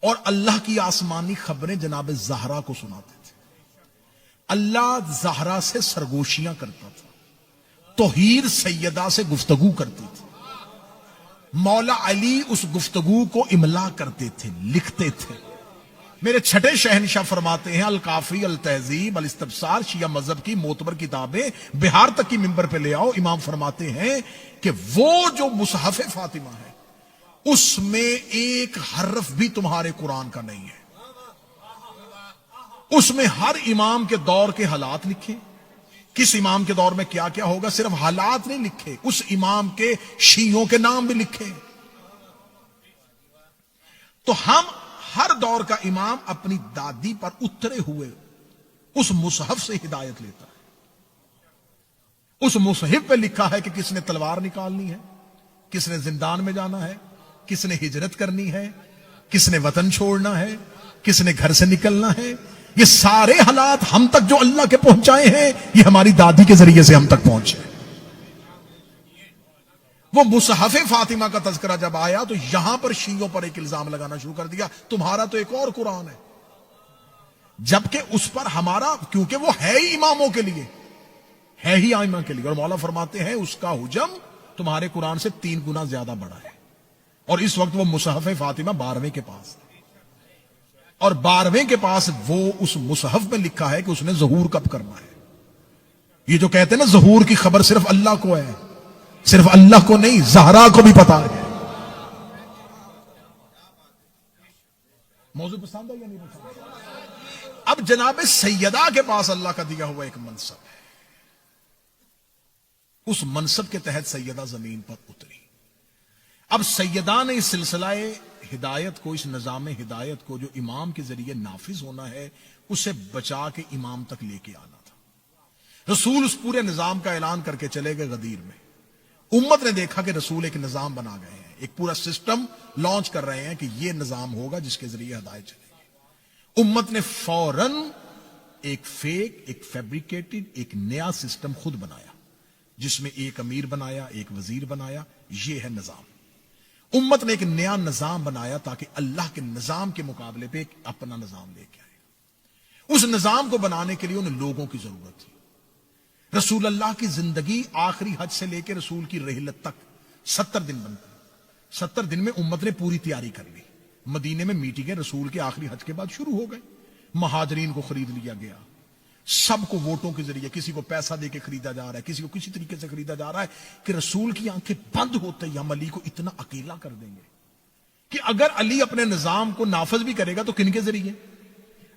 Speaker 2: اور اللہ کی آسمانی خبریں جناب زہرا کو سناتے تھے. اللہ زہرا سے سرگوشیاں کرتا تھا, توحید سیدہ سے گفتگو کرتی تھی, مولا علی اس گفتگو کو املا کرتے تھے, لکھتے تھے. میرے چھٹے شہنشاہ فرماتے ہیں الکافی, التہذیب, الاستبصار شیعہ مذہب کی معتبر کتابیں بہار تک کی منبر پہ لے آؤ. امام فرماتے ہیں کہ وہ جو مصحف فاطمہ ہے اس میں ایک حرف بھی تمہارے قرآن کا نہیں ہے. اس میں ہر امام کے دور کے حالات لکھے, کس امام کے دور میں کیا کیا ہوگا, صرف حالات نہیں لکھے, اس امام کے شیعوں کے نام بھی لکھے. تو ہم ہر دور کا امام اپنی دادی پر اترے ہوئے اس مصحف سے ہدایت لیتا ہے. اس مصحف پہ لکھا ہے کہ کس نے تلوار نکالنی ہے, کس نے زندان میں جانا ہے, کس نے ہجرت کرنی ہے, کس نے وطن چھوڑنا ہے, کس نے گھر سے نکلنا ہے. یہ سارے حالات ہم تک جو اللہ کے پہنچائے ہیں یہ ہماری دادی کے ذریعے سے ہم تک پہنچے. وہ مصحف فاطمہ کا تذکرہ جب آیا تو یہاں پر شیعوں پر ایک الزام لگانا شروع کر دیا, تمہارا تو ایک اور قرآن ہے, جبکہ اس پر ہمارا, کیونکہ وہ ہے ہی اماموں کے لیے, ہے ہی آئمہ کے لیے. اور مولا فرماتے ہیں اس کا حجم تمہارے قرآن سے 3 گنا زیادہ بڑا ہے. اور اس وقت وہ مصحف فاطمہ 12ویں کے پاس ہے, اور 12ویں کے پاس وہ اس مصحف میں لکھا ہے کہ اس نے ظہور کب کرنا ہے. یہ جو کہتے ہیں نا ظہور کی خبر صرف اللہ کو ہے, صرف اللہ کو نہیں زہرا کو بھی پتا ہے. موضوع پسند ہے یا نہیں پسند؟ اب جناب سیدہ کے پاس اللہ کا دیا ہوا ایک منصب ہے, اس منصب کے تحت سیدہ زمین پر اتری. اب سیدہ نے اس سلسلہ ہدایت کو، اس نظام ہدایت کو جو امام کے ذریعے نافذ ہونا ہے، اسے بچا کے امام تک لے کے آنا تھا۔ رسول اس پورے نظام کا اعلان کر کے چلے گئے غدیر میں۔ امت نے دیکھا کہ رسول ایک نظام بنا گئے ہیں، ایک پورا سسٹم لانچ کر رہے ہیں کہ یہ نظام ہوگا جس کے ذریعے ہدایت چلے گی۔ امت نے فوراً ایک فیک، ایک فیبریکیٹڈ، ایک نیا سسٹم خود بنایا، جس میں ایک امیر بنایا، ایک وزیر بنایا۔ یہ ہے نظام۔ امت نے ایک نیا نظام بنایا تاکہ اللہ کے نظام کے مقابلے پہ ایک اپنا نظام لے کے آئے۔ اس نظام کو بنانے کے لیے انہیں لوگوں کی ضرورت تھی۔ رسول اللہ کی زندگی آخری حج سے لے کے رسول کی رحلت تک 70 دن بنتا ہے۔ 70 دن میں امت نے پوری تیاری کر لی۔ مدینے میں میٹنگیں رسول کے آخری حج کے بعد شروع ہو گئے۔ مہاجرین کو خرید لیا گیا، سب کو ووٹوں کے ذریعے، کسی کو پیسہ دے کے خریدا جا رہا ہے، کسی کو کسی طریقے سے خریدا جا رہا ہے کہ رسول کی آنکھیں بند ہوتے ہی ہم علی کو اتنا اکیلا کر دیں گے کہ اگر علی اپنے نظام کو نافذ بھی کرے گا تو کن کے ذریعے؟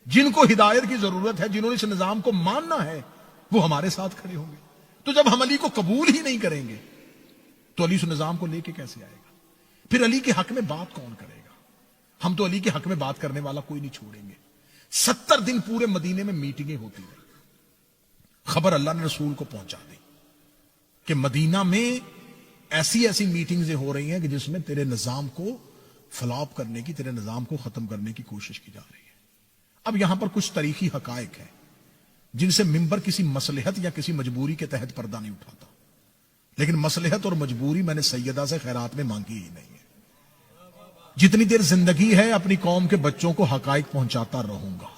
Speaker 2: جن کو ہدایت کی ضرورت ہے، جنہوں نے اس نظام کو ماننا ہے، وہ ہمارے ساتھ کھڑے ہوں گے۔ تو جب ہم علی کو قبول ہی نہیں کریں گے تو علی اس نظام کو لے کے کیسے آئے گا؟ پھر علی کے حق میں بات کون کرے گا؟ ہم تو علی کے حق میں بات کرنے والا کوئی نہیں چھوڑیں گے۔ 70 دن پورے مدینے میں میٹنگیں ہوتی رہی۔ خبر اللہ نے رسول کو پہنچا دی کہ مدینہ میں ایسی ایسی میٹنگز ہو رہی ہیں کہ جس میں تیرے نظام کو فلاپ کرنے کی، تیرے نظام کو ختم کرنے کی کوشش کی جا رہی ہے۔ اب یہاں پر کچھ تاریخی حقائق ہیں جن سے منبر کسی مصلحت یا کسی مجبوری کے تحت پردہ نہیں اٹھاتا، لیکن مصلحت اور مجبوری میں نے سیدہ سے خیرات میں مانگی ہی نہیں ہے۔ جتنی دیر زندگی ہے اپنی قوم کے بچوں کو حقائق پہنچاتا رہوں گا۔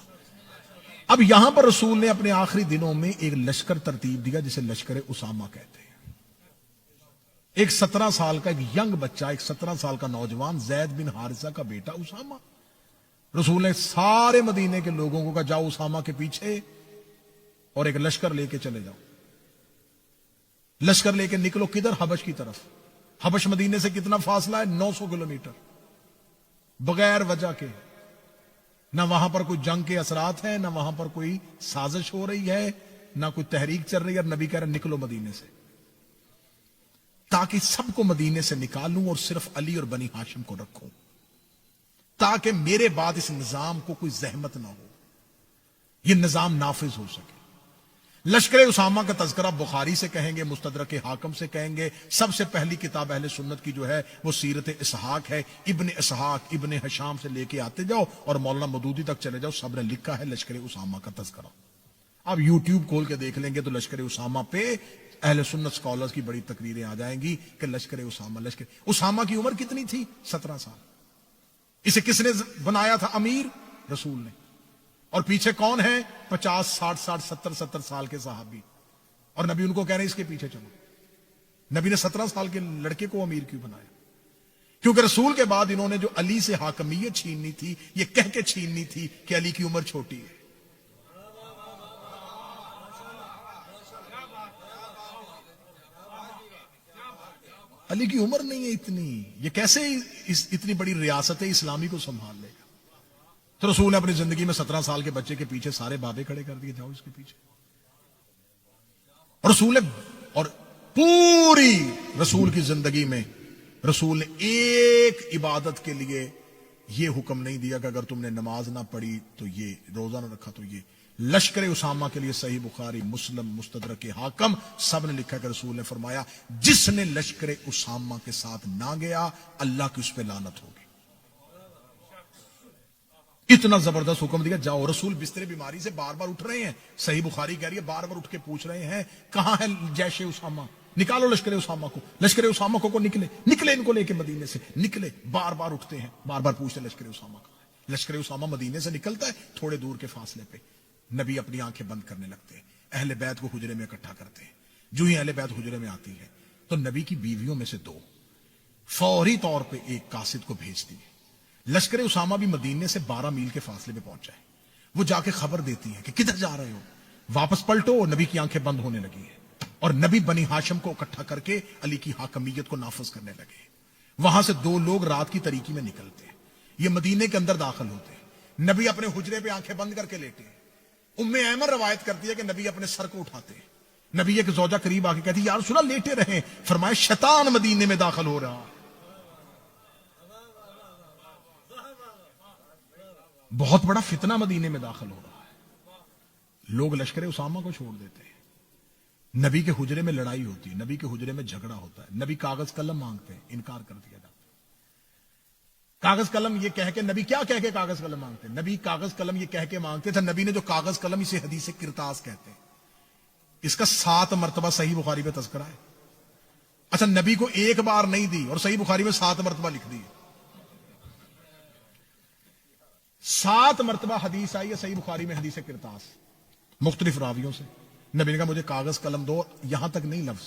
Speaker 2: اب یہاں پر رسول نے اپنے آخری دنوں میں ایک لشکر ترتیب دیا جسے لشکر اسامہ کہتے ہیں۔ ایک 17 سال کا ایک ینگ بچہ، ایک 17 سال کا نوجوان، زید بن حارثہ کا بیٹا اسامہ۔ رسول نے سارے مدینے کے لوگوں کو کہا جاؤ اسامہ کے پیچھے اور ایک لشکر لے کے چلے جاؤ۔ لشکر لے کے نکلو کدھر؟ حبش کی طرف۔ حبش مدینے سے کتنا فاصلہ ہے؟ 900 کلومیٹر۔ بغیر وجہ کے، نہ وہاں پر کوئی جنگ کے اثرات ہیں، نہ وہاں پر کوئی سازش ہو رہی ہے، نہ کوئی تحریک چل رہی ہے، اور نبی کہہ رہے نکلو مدینے سے، تاکہ سب کو مدینے سے نکالوں اور صرف علی اور بنی ہاشم کو رکھوں، تاکہ میرے بعد اس نظام کو کوئی زحمت نہ ہو، یہ نظام نافذ ہو سکے۔ لشکر اسامہ کا تذکرہ بخاری سے کہیں گے، مستدرک حاکم سے کہیں گے۔ سب سے پہلی کتاب اہل سنت کی جو ہے وہ سیرت اسحاق ہے۔ ابن اسحاق، ابن حشام سے لے کے آتے جاؤ اور مولانا مودودی تک چلے جاؤ، سب نے لکھا ہے لشکر اسامہ کا تذکرہ۔ آپ یوٹیوب کھول کے دیکھ لیں گے تو لشکر اسامہ پہ اہل سنت سکالرز کی بڑی تقریریں آ جائیں گی کہ لشکر اسامہ کی عمر کتنی تھی؟ 17 سال۔ اسے کس نے بنایا تھا امیر؟ رسول نے۔ اور پیچھے کون ہے؟ 50 60 70 سال کے صحابی، اور نبی ان کو کہہ رہے ہیں اس کے پیچھے چلو۔ نبی نے 17 سال کے لڑکے کو امیر کیوں بنایا؟ کیونکہ رسول کے بعد انہوں نے جو علی سے حاکمیت چھیننی تھی، یہ کہہ کے چھیننی تھی کہ علی کی عمر چھوٹی ہے۔ علی کی عمر نہیں ہے اتنی، یہ کیسے اتنی بڑی ریاست اسلامی کو سنبھال لے گا؟ تو رسول نے اپنی زندگی میں 17 سال کے بچے کے پیچھے سارے بابے کھڑے کر دیے، جاؤ اس کے پیچھے۔ اور رسول نے، اور پوری رسول کی زندگی میں رسول نے ایک عبادت کے لیے یہ حکم نہیں دیا کہ اگر تم نے نماز نہ پڑھی تو یہ، روزہ نہ رکھا تو یہ۔ لشکر اسامہ کے لیے صحیح بخاری، مسلم، مستدرک حاکم سب نے لکھا کہ رسول نے فرمایا جس نے لشکر اسامہ کے ساتھ نہ گیا اللہ کی اس پہ لعنت ہوگی۔ اتنا زبردست حکم دیا، جاؤ۔ رسول بستر بیماری سے بار بار اٹھ رہے ہیں، صحیح بخاری کہہ رہی ہے بار بار اٹھ کے پوچھ رہے ہیں کہاں ہے جیش اسامہ، نکالو لشکر اسامہ کو۔ لشکر اسامہ کو نکلے ان کو لے کے مدینے سے نکلے، بار بار اٹھتے ہیں، بار بار پوچھتے ہیں لشکر اسامہ کا۔ لشکر اسامہ مدینے سے نکلتا ہے، تھوڑے دور کے فاصلے پہ نبی اپنی آنکھیں بند کرنے لگتے ہیں، اہل بیت کو حجرے میں اکٹھا کرتے ہیں۔ جو ہی اہل بیت حجرے میں آتی ہے تو نبی کی بیویوں میں سے 2 فوری طور پہ ایک قاصد کو بھیجتی ہے۔ لشکر اسامہ بھی مدینے سے 12 میل کے فاصلے پہ پہنچا ہے۔ وہ جا کے خبر دیتی ہے کہ کدھر جا رہے ہو، واپس پلٹو۔ اور نبی کی آنکھیں بند ہونے لگی ہے، اور نبی بنی ہاشم کو اکٹھا کر کے علی کی حاکمیت کو نافذ کرنے لگے۔ وہاں سے 2 لوگ رات کی تاریکی میں نکلتے ہیں، یہ مدینے کے اندر داخل ہوتے ہیں۔ نبی اپنے حجرے پہ آنکھیں بند کر کے لیٹے ہیں۔ ام ایمن روایت کرتی ہے کہ نبی اپنے سر کو اٹھاتے ہیں۔ نبی ایک زوجہ قریب آ کے کہتی ہے یا رسول اللہ لیٹے رہیں۔ فرمایا شیطان مدینے میں داخل ہو رہا۔ بہت بڑا فتنہ مدینے میں داخل ہو رہا ہے. لوگ لشکر اسامہ کو چھوڑ دیتے ہیں. نبی کے حجرے میں لڑائی ہوتی ہے, نبی کے حجرے میں جھگڑا ہوتا ہے, نبی کاغذ قلم مانگتے ہیں, انکار کر دیا جاتا ہے. کاغذ قلم یہ کہہ کے, نبی کیا کہہ کے کاغذ قلم مانگتے ہیں؟ نبی کاغذ قلم یہ کہہ کے مانگتے تھے. نبی نے جو کاغذ قلم, اسے حدیث کرتاس کہتے ہیں. اس کا 7 مرتبہ صحیح بخاری میں تذکرہ ہے. اچھا, نبی کو ایک بار نہیں دی اور صحیح بخاری میں 7 مرتبہ لکھ دی. 7 مرتبہ حدیث آئی ہے صحیح بخاری میں, حدیث کرتاس, مختلف راویوں سے. نبی نے کہا مجھے کاغذ قلم دو. یہاں تک نہیں لفظ,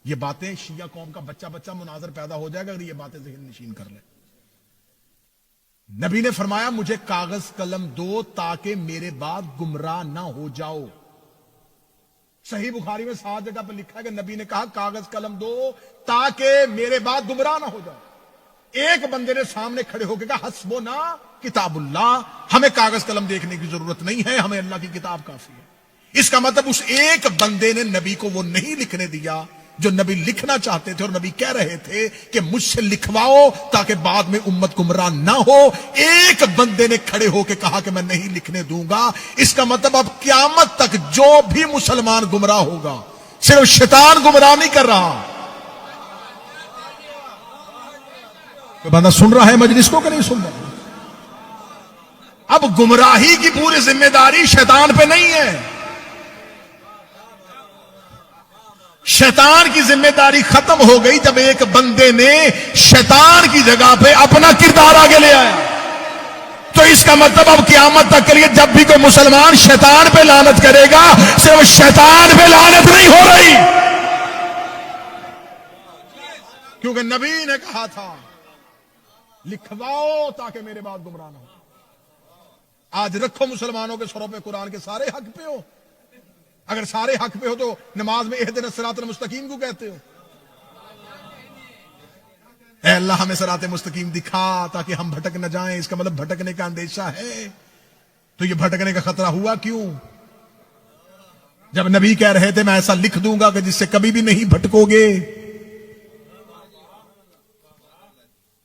Speaker 2: یہ باتیں شیعہ قوم کا بچہ بچہ مناظر پیدا ہو جائے گا اگر یہ باتیں ذہن نشین کر لے. نبی نے فرمایا مجھے کاغذ قلم دو تاکہ میرے بعد گمراہ نہ ہو جاؤ. صحیح بخاری میں 7 جگہ پر لکھا ہے کہ نبی نے کہا کاغذ قلم دو تاکہ میرے بعد گمراہ نہ ہو جاؤ. ایک بندے نے سامنے کھڑے ہو کے کہا حسبنا کتاب اللہ, ہمیں کاغذ قلم دیکھنے کی ضرورت نہیں ہے, ہمیں اللہ کی کتاب کافی ہے. اس کا مطلب اس ایک بندے نے نبی کو وہ نہیں لکھنے دیا جو نبی لکھنا چاہتے تھے, اور نبی کہہ رہے تھے کہ مجھ سے لکھواؤ تاکہ بعد میں امت گمراہ نہ ہو. ایک بندے نے کھڑے ہو کے کہا کہ میں نہیں لکھنے دوں گا. اس کا مطلب اب قیامت تک جو بھی مسلمان گمراہ ہوگا صرف شیطان گمراہ نہیں کر رہا. تو بندہ سن رہا ہے مجلس کو کہ نہیں سن رہا؟ اب گمراہی کی پوری ذمہ داری شیطان پہ نہیں ہے. شیطان کی ذمہ داری ختم ہو گئی جب ایک بندے نے شیطان کی جگہ پہ اپنا کردار آگے لے آیا. تو اس کا مطلب اب قیامت تک کے لیے جب بھی کوئی مسلمان شیطان پہ لعنت کرے گا صرف شیطان پہ لعنت نہیں ہو رہی, کیونکہ نبی نے کہا تھا لکھواؤ تاکہ میرے بعد گمراہ نہ ہو. آج رکھو مسلمانوں کے سروں پہ قرآن کے سارے حق پہ ہو. اگر سارے حق پہ ہو تو نماز میں اہدنا الصراط المستقیم کو کہتے ہو؟ اے اللہ ہمیں صراط مستقیم دکھا تاکہ ہم بھٹک نہ جائیں. اس کا مطلب بھٹکنے کا اندیشہ ہے. تو یہ بھٹکنے کا خطرہ ہوا کیوں جب نبی کہہ رہے تھے میں ایسا لکھ دوں گا کہ جس سے کبھی بھی نہیں بھٹکو گے.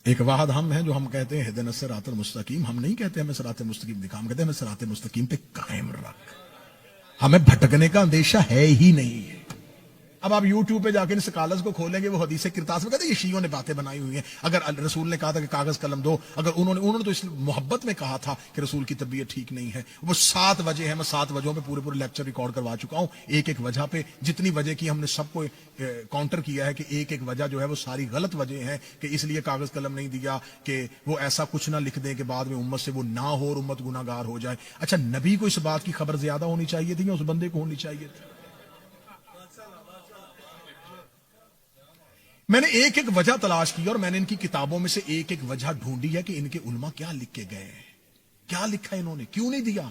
Speaker 2: ایک واحد ہم ہیں جو ہم کہتے ہیں اہدنا الصراط المستقیم. ہم نہیں کہتے ہمیں صراط مستقیم دکھا, ہم کہتے ہیں ہمیں صراط مستقیم پہ قائم رکھ. ہمیں بھٹکنے کا اندیشہ ہے ہی نہیں ہے. اب آپ یوٹیوب پہ جا کے ان سکالرز کو کھولیں گے, وہ حدیث کرتاس میں کہتے ہیں یہ شیعوں نے باتیں بنائی ہوئی ہیں. اگر رسول نے کہا تھا کہ کاغذ قلم دو, اگر انہوں نے تو اس محبت میں کہا تھا کہ رسول کی طبیعت ٹھیک نہیں ہے. وہ 7 وجہ ہیں, میں 7 وجہوں پہ پورے لیکچر ریکارڈ کروا چکا ہوں. ایک ایک وجہ پہ جتنی وجہ کی ہم نے سب کو کاؤنٹر کیا ہے کہ ایک ایک وجہ جو ہے وہ ساری غلط وجہ ہیں کہ اس لیے کاغذ قلم نہیں دیا کہ وہ ایسا کچھ نہ لکھ دیں کہ بعد میں امت سے وہ نہ ہو اور امت گناہ گار ہو جائے. اچھا, نبی کو اس بات کی خبر زیادہ ہونی چاہیے تھی یا اس بندے کو ہونی چاہیے تھی؟ میں نے ایک ایک وجہ تلاش کی اور میں نے ان کی کتابوں میں سے ایک ایک وجہ ڈھونڈی ہے کہ ان کے علماء کیا لکھ کے گئے ہیں, کیا لکھا ہے انہوں نے, کیوں نہیں دیا,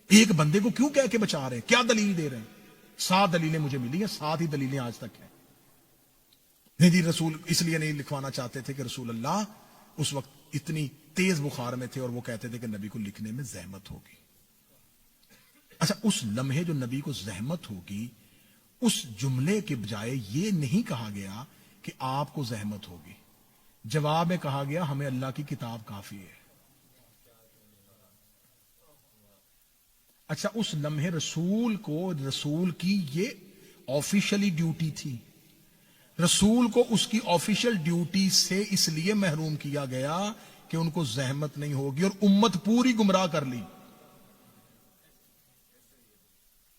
Speaker 2: ایک بندے کو کیوں کہہ کے بچا رہے ہیں, کیا دلیل دے رہے ہیں. 7 دلیلیں مجھے ملی ہیں, 7 ہی دلیلیں آج تک ہیں. نہیں جی رسول اس لیے نہیں لکھوانا چاہتے تھے کہ رسول اللہ اس وقت اتنی تیز بخار میں تھے اور وہ کہتے تھے کہ نبی کو لکھنے میں زحمت ہوگی. اچھا, اس لمحے جو نبی کو زحمت ہوگی اس جملے کے بجائے یہ نہیں کہا گیا کہ آپ کو زحمت ہوگی. جواب میں کہا گیا ہمیں اللہ کی کتاب کافی ہے. اچھا, اس لمحے رسول کی یہ آفیشلی ڈیوٹی تھی. رسول کو اس کی آفیشل ڈیوٹی سے اس لیے محروم کیا گیا کہ ان کو زحمت نہیں ہوگی اور امت پوری گمراہ کر لی.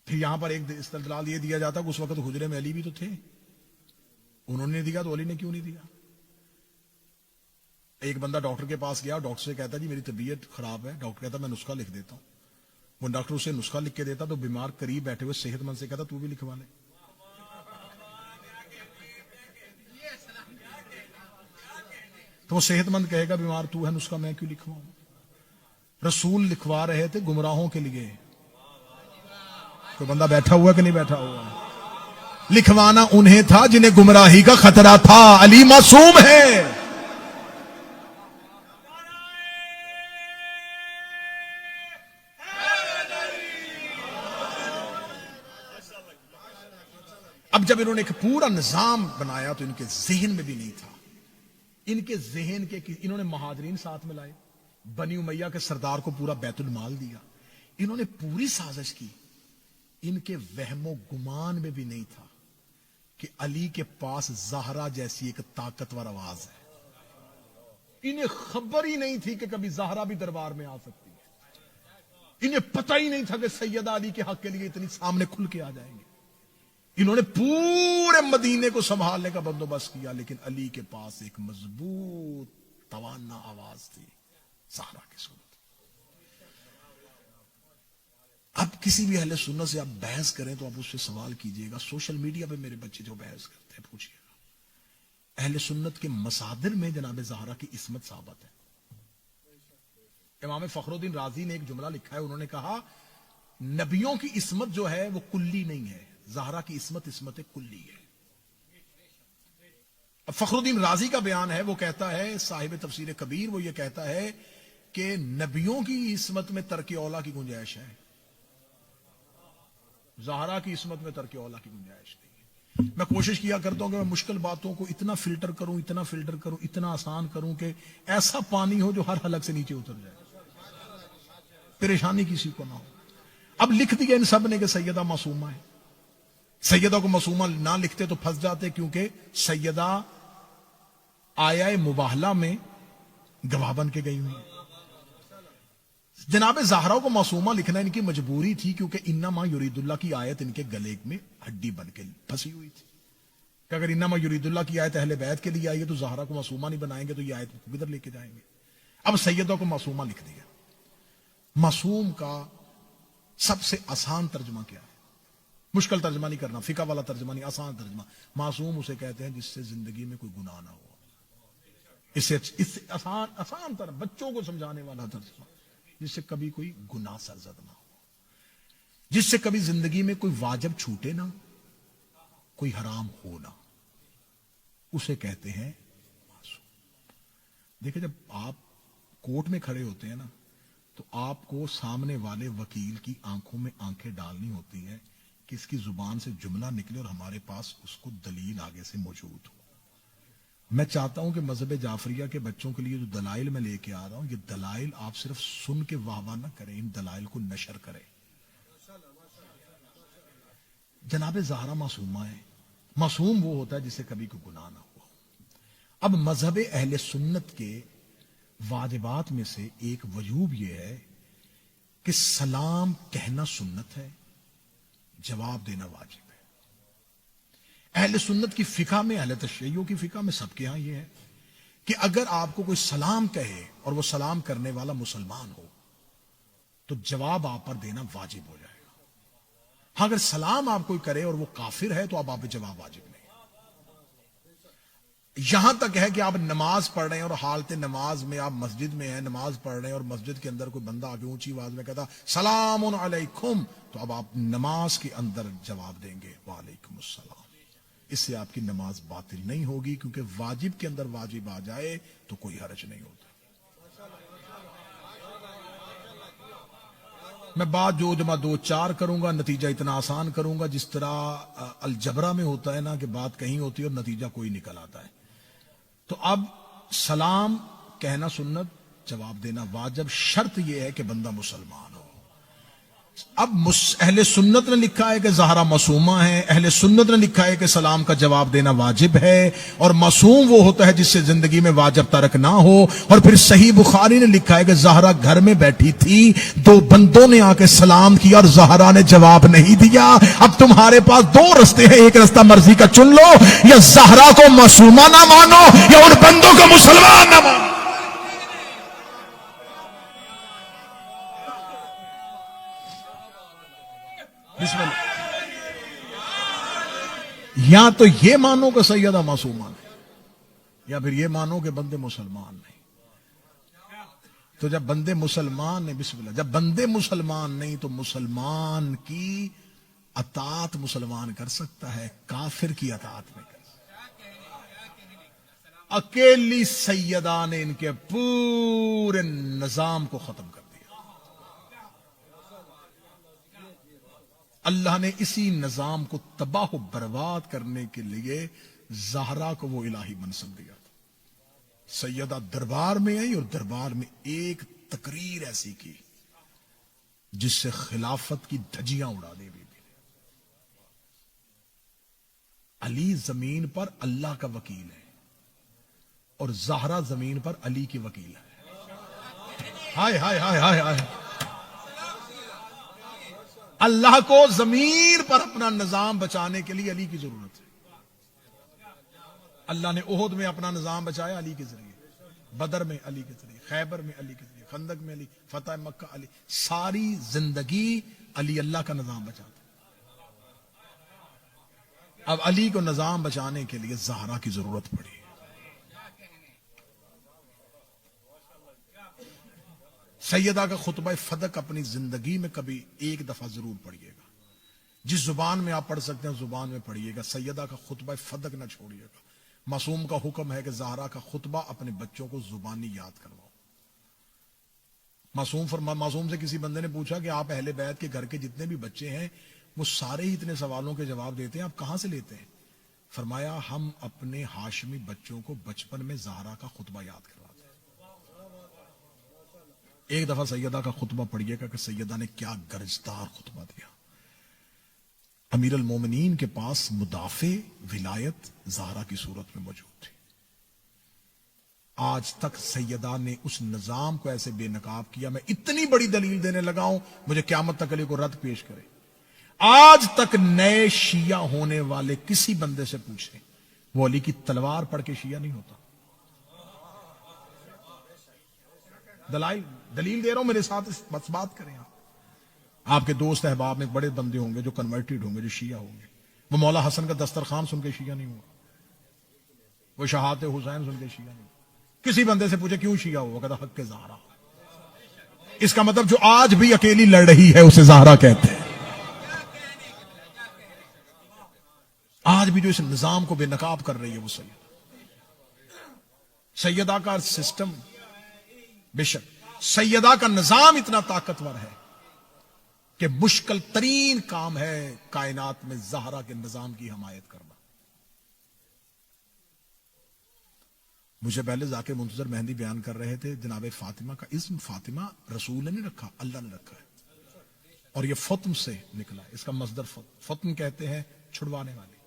Speaker 2: پھر یہاں پر ایک استدلال یہ دیا جاتا کہ اس وقت حجرے میں علی بھی تو تھے, انہوں نے دیا تو علی نے کیوں نہیں دیا. ایک بندہ ڈاکٹر کے پاس گیا, ڈاکٹر سے کہتا جی میری طبیعت خراب ہے. ڈاکٹر کہتا میں نسخہ لکھ دیتا ہوں. وہ ڈاکٹر اسے نسخہ لکھ کے دیتا تو بیمار قریب بیٹھے ہوئے صحت مند سے کہتا تو بھی لکھوا لے. تو وہ صحت مند کہے گا بیمار تو ہے, نسخہ میں کیوں لکھواؤں. رسول لکھوا رہے تھے گمراہوں کے لیے. تو بندہ بیٹھا ہوا کہ نہیں بیٹھا ہوا, لکھوانا انہیں تھا جنہیں گمراہی کا خطرہ تھا. علی معصوم ہے. اب جب انہوں نے ایک پورا نظام بنایا تو ان کے ذہن میں بھی نہیں تھا. ان کے ذہن کے انہوں نے مہاجرین ساتھ میں لائے, بنی امیہ کے سردار کو پورا بیت المال دیا. انہوں نے پوری سازش کی. ان کے وہم و گمان میں بھی نہیں تھا کہ علی کے پاس زہرا جیسی ایک طاقتور آواز ہے. انہیں خبر ہی نہیں تھی کہ کبھی زہرا بھی دربار میں آ سکتی ہے. انہیں پتہ ہی نہیں تھا کہ سیدہ علی کے حق کے لیے اتنی سامنے کھل کے آ جائیں گے. انہوں نے پورے مدینے کو سنبھالنے کا بندوبست کیا, لیکن علی کے پاس ایک مضبوط توانا آواز تھی زہرا کی صورت. اب کسی بھی اہل سنت سے آپ بحث کریں تو آپ اس سے سوال کیجئے گا. سوشل میڈیا پہ میرے بچے جو بحث کرتے ہیں پوچھئے گا, اہل سنت کے مصادر میں جناب زہرا کی عصمت ثابت ہے. امام فخر الدین رازی نے ایک جملہ لکھا ہے, انہوں نے کہا نبیوں کی عصمت جو ہے وہ کلی نہیں ہے, زہرا کی عصمت کلی ہے. اب فخر الدین رازی کا بیان ہے, وہ کہتا ہے, صاحب تفسیر کبیر, وہ یہ کہتا ہے کہ نبیوں کی عصمت میں ترک اولا کی گنجائش ہے, زہرا کی عصمت میں ترک اولا کی گنجائش نہیں ہے. میں کوشش کیا کرتا ہوں کہ میں مشکل باتوں کو اتنا فلٹر کروں, اتنا آسان کروں کہ ایسا پانی ہو جو ہر حلق سے نیچے اتر جائے, پریشانی کسی کو نہ ہو. اب لکھ دیا ان سب نے کہ سیدہ معصومہ ہے. سیدہ کو معصومہ نہ لکھتے تو پھنس جاتے, کیونکہ سیدہ آیا مباہلہ میں گواہ بن کے گئی ہوئی. جناب زہرا کو معصومہ لکھنا ان کی مجبوری تھی, کیونکہ انما یرید اللہ کی آیت ان کے گلے میں ہڈی بن کے پھنسی ہوئی تھی کہ اگر انما یرید اللہ کی آیت اہل بیت کے لیے آئی ہے تو زہرا کو معصومہ نہیں بنائیں گے تو یہ آیت کدھر لے کے جائیں گے. اب سیدہ کو معصومہ لکھ دیا. معصوم کا سب سے آسان ترجمہ کیا ہے؟ مشکل ترجمہ نہیں کرنا, فقہ والا ترجمہ نہیں, آسان ترجمہ. معصوم اسے کہتے ہیں جس سے زندگی میں کوئی گناہ نہ ہو. اس سے آسان طرح بچوں کو سمجھانے والا ترجمہ, جس سے کبھی کوئی گناہ سرزد نہ ہو, جس سے کبھی زندگی میں کوئی واجب چھوٹے نہ, کوئی حرام ہو نہ, اسے کہتے ہیں معصوم. دیکھیں جب آپ کورٹ میں کھڑے ہوتے ہیں نا تو آپ کو سامنے والے وکیل کی آنکھوں میں آنکھیں ڈالنی ہوتی ہیں کہ اس کی زبان سے جملہ نکلے اور ہمارے پاس اس کو دلیل آگے سے موجود ہو. میں چاہتا ہوں کہ مذہب جعفریہ کے بچوں کے لیے جو دلائل میں لے کے آ رہا ہوں, یہ دلائل آپ صرف سن کے واہ واہ نہ کریں, ان دلائل کو نشر کریں. جناب زہرا معصومہ ہے. معصوم وہ ہوتا ہے جسے کبھی کوئی گناہ نہ ہوا. اب مذہب اہل سنت کے واجبات میں سے ایک وجوب یہ ہے کہ سلام کہنا سنت ہے, جواب دینا واجب ہے. اہل سنت کی فقہ میں, اہل تشیعوں کی فقہ میں, سب کے ہاں یہ ہے کہ اگر آپ کو کوئی سلام کہے اور وہ سلام کرنے والا مسلمان ہو تو جواب آپ پر دینا واجب ہو جائے گا. ہاں اگر سلام آپ کوئی کرے اور وہ کافر ہے تو اب آپ پہ جواب واجب نہیں. یہاں تک ہے کہ آپ نماز پڑھ رہے ہیں اور حالت نماز میں آپ مسجد میں ہیں, نماز پڑھ رہے ہیں اور مسجد کے اندر کوئی بندہ آگے اونچی آواز میں کہتا سلام علیکم, تو اب آپ نماز کے اندر جواب دیں گے وعلیکم السلام. اس سے آپ کی نماز باطل نہیں ہوگی, کیونکہ واجب کے اندر واجب آ جائے تو کوئی حرج نہیں ہوتا. میں بات جو جمع 2-4 کروں گا, نتیجہ اتنا آسان کروں گا جس طرح الجبرا میں ہوتا ہے نا کہ بات کہیں ہوتی ہے اور نتیجہ کوئی نکل آتا ہے. تو اب سلام کہنا سنت, جواب دینا واجب, شرط یہ ہے کہ بندہ مسلمان ہو. اب اہل سنت نے لکھا ہے کہ زہرا معصومہ ہے, اہل سنت نے لکھا ہے کہ سلام کا جواب دینا واجب ہے, اور معصوم وہ ہوتا ہے جس سے زندگی میں واجب ترک نہ ہو. اور پھر صحیح بخاری نے لکھا ہے کہ زہرا گھر میں بیٹھی تھی, 2 بندوں نے آ کے سلام کیا اور زہرا نے جواب نہیں دیا. اب تمہارے پاس 2 رستے ہیں, ایک رستہ مرضی کا چن لو, یا زہرا کو معصومہ نہ مانو یا ان بندوں کو مسلمان نہ مانو. بسم اللہ. یا تو یہ مانو کہ سیدہ معصومہ ہے, یا پھر یہ مانو کہ بندے مسلمان نہیں. تو جب بندے مسلمان نہیں, بسم اللہ, جب بندے مسلمان نہیں تو مسلمان کی اطاعت مسلمان کر سکتا ہے, کافر کی اطاعت نہیں کر سکتا. اکیلی سیدہ نے ان کے پورے نظام کو ختم کر دیا. اللہ نے اسی نظام کو تباہ و برباد کرنے کے لیے زہرا کو وہ الہی منصب دیا تھا. سیدہ دربار میں آئی اور دربار میں ایک تقریر ایسی کی جس سے خلافت کی دھجیاں اڑا دی. علی زمین پر اللہ کا وکیل ہے اور زہرا زمین پر علی کی وکیل ہے. ہائے ہائے ہائے ہائے ہائے. اللہ کو زمین پر اپنا نظام بچانے کے لیے علی کی ضرورت ہے. اللہ نے احد میں اپنا نظام بچایا علی کے ذریعے، بدر میں علی کے ذریعے، خیبر میں علی کے ذریعے، خندق میں علی، فتح مکہ علی. ساری زندگی علی اللہ کا نظام بچاتا. اب علی کو نظام بچانے کے لیے زہرا کی ضرورت پڑی. سیدہ کا خطبہ فدق اپنی زندگی میں کبھی ایک دفعہ ضرور پڑھیے گا. جس زبان میں آپ پڑھ سکتے ہیں زبان میں پڑھیے گا. سیدہ کا خطبہ فدق نہ چھوڑیے گا. معصوم کا حکم ہے کہ زہرا کا خطبہ اپنے بچوں کو زبانی یاد کرواؤ. معصوم سے کسی بندے نے پوچھا کہ آپ اہل بیت کے گھر کے جتنے بھی بچے ہیں وہ سارے ہی اتنے سوالوں کے جواب دیتے ہیں، آپ کہاں سے لیتے ہیں؟ فرمایا ہم اپنے ہاشمی بچوں کو بچپن میں زہرا کا خطبہ یاد کرواتے ہیں. ایک دفعہ سیدہ کا خطبہ پڑھیے گا کہ سیدہ نے کیا گرجدار خطبہ دیا. امیر المومنین کے پاس مدافع ولایت زہرا کی صورت میں موجود تھی. آج تک سیدہ نے اس نظام کو ایسے بے نقاب کیا، میں اتنی بڑی دلیل دینے لگا ہوں مجھے قیامت تک علی کو رد پیش کرے. آج تک نئے شیعہ ہونے والے کسی بندے سے پوچھیں وہ علی کی تلوار پڑھ کے شیعہ نہیں ہوتا. دلیل دے رہا ہوں، میرے ساتھ بس بات کریں. آپ کے دوست احباب میں بڑے بندے ہوں گے جو کنورٹڈ ہوں گے، جو شیعہ ہوں گے. وہ مولا حسن کا دسترخوان سن کے شیعہ نہیں ہوا، وہ شہادت حسین سن کے شیعہ نہیں ہوا. کسی بندے سے پوچھے کیوں شیعہ ہوا، کہتا حق کے زہرا. اس کا مطلب جو آج بھی اکیلی لڑ رہی ہے اسے زہرا کہتے ہیں. آج بھی جو اس نظام کو بے نقاب کر رہی ہے وہ سیدہ کا سسٹم. بے شک سیدہ کا نظام اتنا طاقتور ہے کہ مشکل ترین کام ہے کائنات میں زہرا کے نظام کی حمایت کرنا. مجھے پہلے ذاکر منتظر مہندی بیان کر رہے تھے جناب فاطمہ کا اسم فاطمہ رسول نے نہیں رکھا، اللہ نے رکھا ہے. اور یہ فطم سے نکلا، اس کا مصدر فطم کہتے ہیں چھڑوانے والی.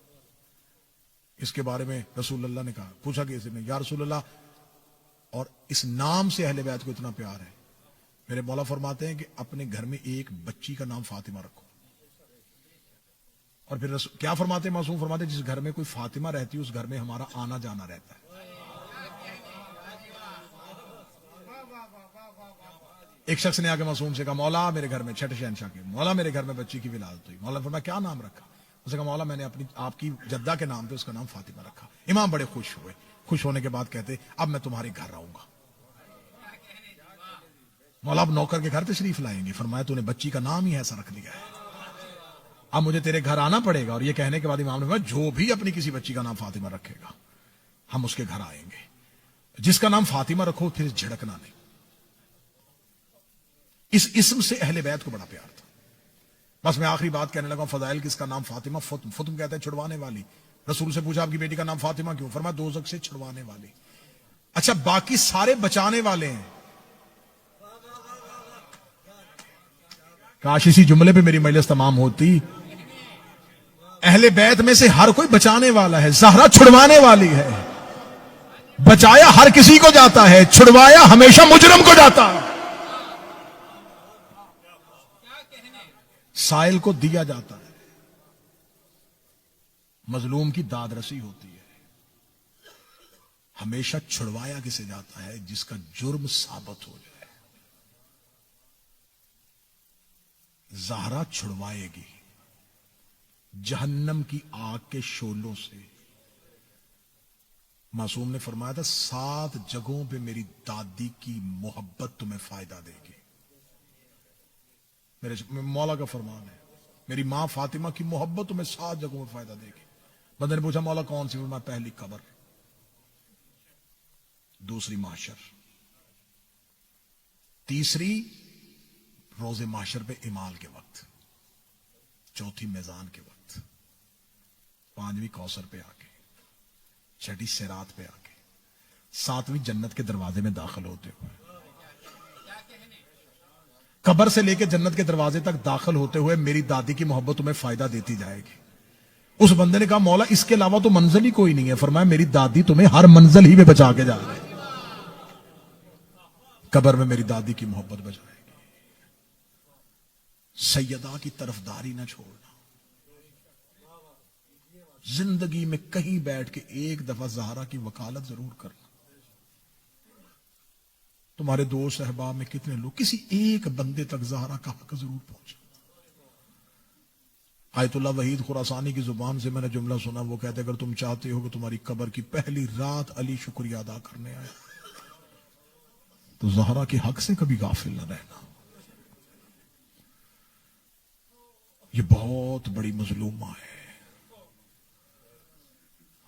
Speaker 2: اس کے بارے میں رسول اللہ نے کہا، پوچھا کہ اس نے یا رسول اللہ، اور اس نام سے اہل بیت کو اتنا پیار ہے. میرے مولا فرماتے ہیں کہ اپنے گھر میں ایک بچی کا نام فاطمہ رکھو. اور پھر کیا فرماتے ہیں معصوم؟ فرماتے ہیں جس گھر میں کوئی فاطمہ رہتی ہے اس گھر میں ہمارا آنا جانا رہتا ہے. ایک شخص نے آ کے معصوم سے کہا مولا میرے گھر میں چھٹے شہنشاہ کے، مولا میرے گھر میں بچی کی ولادت ہوئی. مولا نے فرمایا کیا نام رکھا؟ اس نے کہا مولا میں نے اپنی آپ کی جدہ کے نام پہ اس کا نام فاطمہ رکھا. امام بڑے خوش ہوئے. خوش ہونے کے بعد کہتے اب میں تمہارے گھر رہوں گا. مولا اب نوکر کے گھر تشریف لائیں گے. فرمایا تو نے بچی کا نام ہی ایسا رکھ دیا ہے، اب مجھے تیرے گھر آنا پڑے گا. اور یہ کہنے کے بعد امام نے فرمایا جو بھی اپنی کسی بچی کا نام فاطمہ رکھے گا ہم اس کے گھر آئیں گے. جس کا نام فاطمہ رکھو پھر جھڑکنا نہیں. اس اسم سے اہل بیت کو بڑا پیار تھا. بس میں آخری بات کہنے لگا ہوں. فضائل کس کا نام فاطمہ. فتم کہتے ہیں چھڑوانے والی. رسول سے پوچھا آپ کی بیٹی کا نام فاطمہ کیوں؟ فرمایا دوزخ سے چھڑوانے والی. اچھا باقی سارے بچانے والے ہیں. کاش اسی جملے پہ میری مجلس تمام ہوتی. اہل بیت میں سے ہر کوئی بچانے والا ہے. زہرا چھڑوانے والی ہے. بچایا ہر کسی کو جاتا ہے، چھڑوایا ہمیشہ مجرم کو جاتا ہے. سائل کو دیا جاتا ہے، مظلوم کی داد رسی ہوتی ہے. ہمیشہ چھڑوایا کسے جاتا ہے؟ جس کا جرم ثابت ہو جائے. زہرا چھڑوائے گی جہنم کی آگ کے شعلوں سے. معصوم نے فرمایا تھا 7 جگہوں پہ میری دادی کی محبت تمہیں فائدہ دے گی. میرے مولا کا فرمان ہے میری ماں فاطمہ کی محبت تمہیں 7 جگہوں میں فائدہ دے گی. بندے نے پوچھا مولا کون سی؟ فرمایا پہلی قبر، دوسری محشر، تیسری روز محشر پہ امال کے وقت، چوتھی میزان کے وقت، پانچویں کوثر پہ آ کے، چھٹی صراط پہ آ کے، 7ویں جنت کے دروازے میں داخل ہوتے ہوئے، قبر سے لے کے جنت کے دروازے تک داخل ہوتے ہوئے میری دادی کی محبت تمہیں فائدہ دیتی جائے گی۔ اس بندے نے کہا مولا اس کے علاوہ تو منزل ہی کوئی نہیں ہے۔ فرمایا میری دادی تمہیں ہر منزل ہی میں بچا کے جا رہی ہے، قبر میں میری دادی کی محبت بچائے گی۔ سیدہ کی طرفداری نہ چھوڑنا، زندگی میں کہیں بیٹھ کے ایک دفعہ زہرا کی وکالت ضرور کرنا۔ تمہارے دوست احباب میں کتنے لوگ، کسی ایک بندے تک زہرا کا حق ضرور پہنچا۔ آیت اللہ وحید خراسانی کی زبان سے میں نے جملہ سنا، وہ کہتے اگر تم چاہتے ہو کہ تمہاری قبر کی پہلی رات علی شکریہ ادا کرنے آئے تو زہرا کے حق سے کبھی غافل نہ رہنا۔ یہ بہت بڑی مظلومہ ہے۔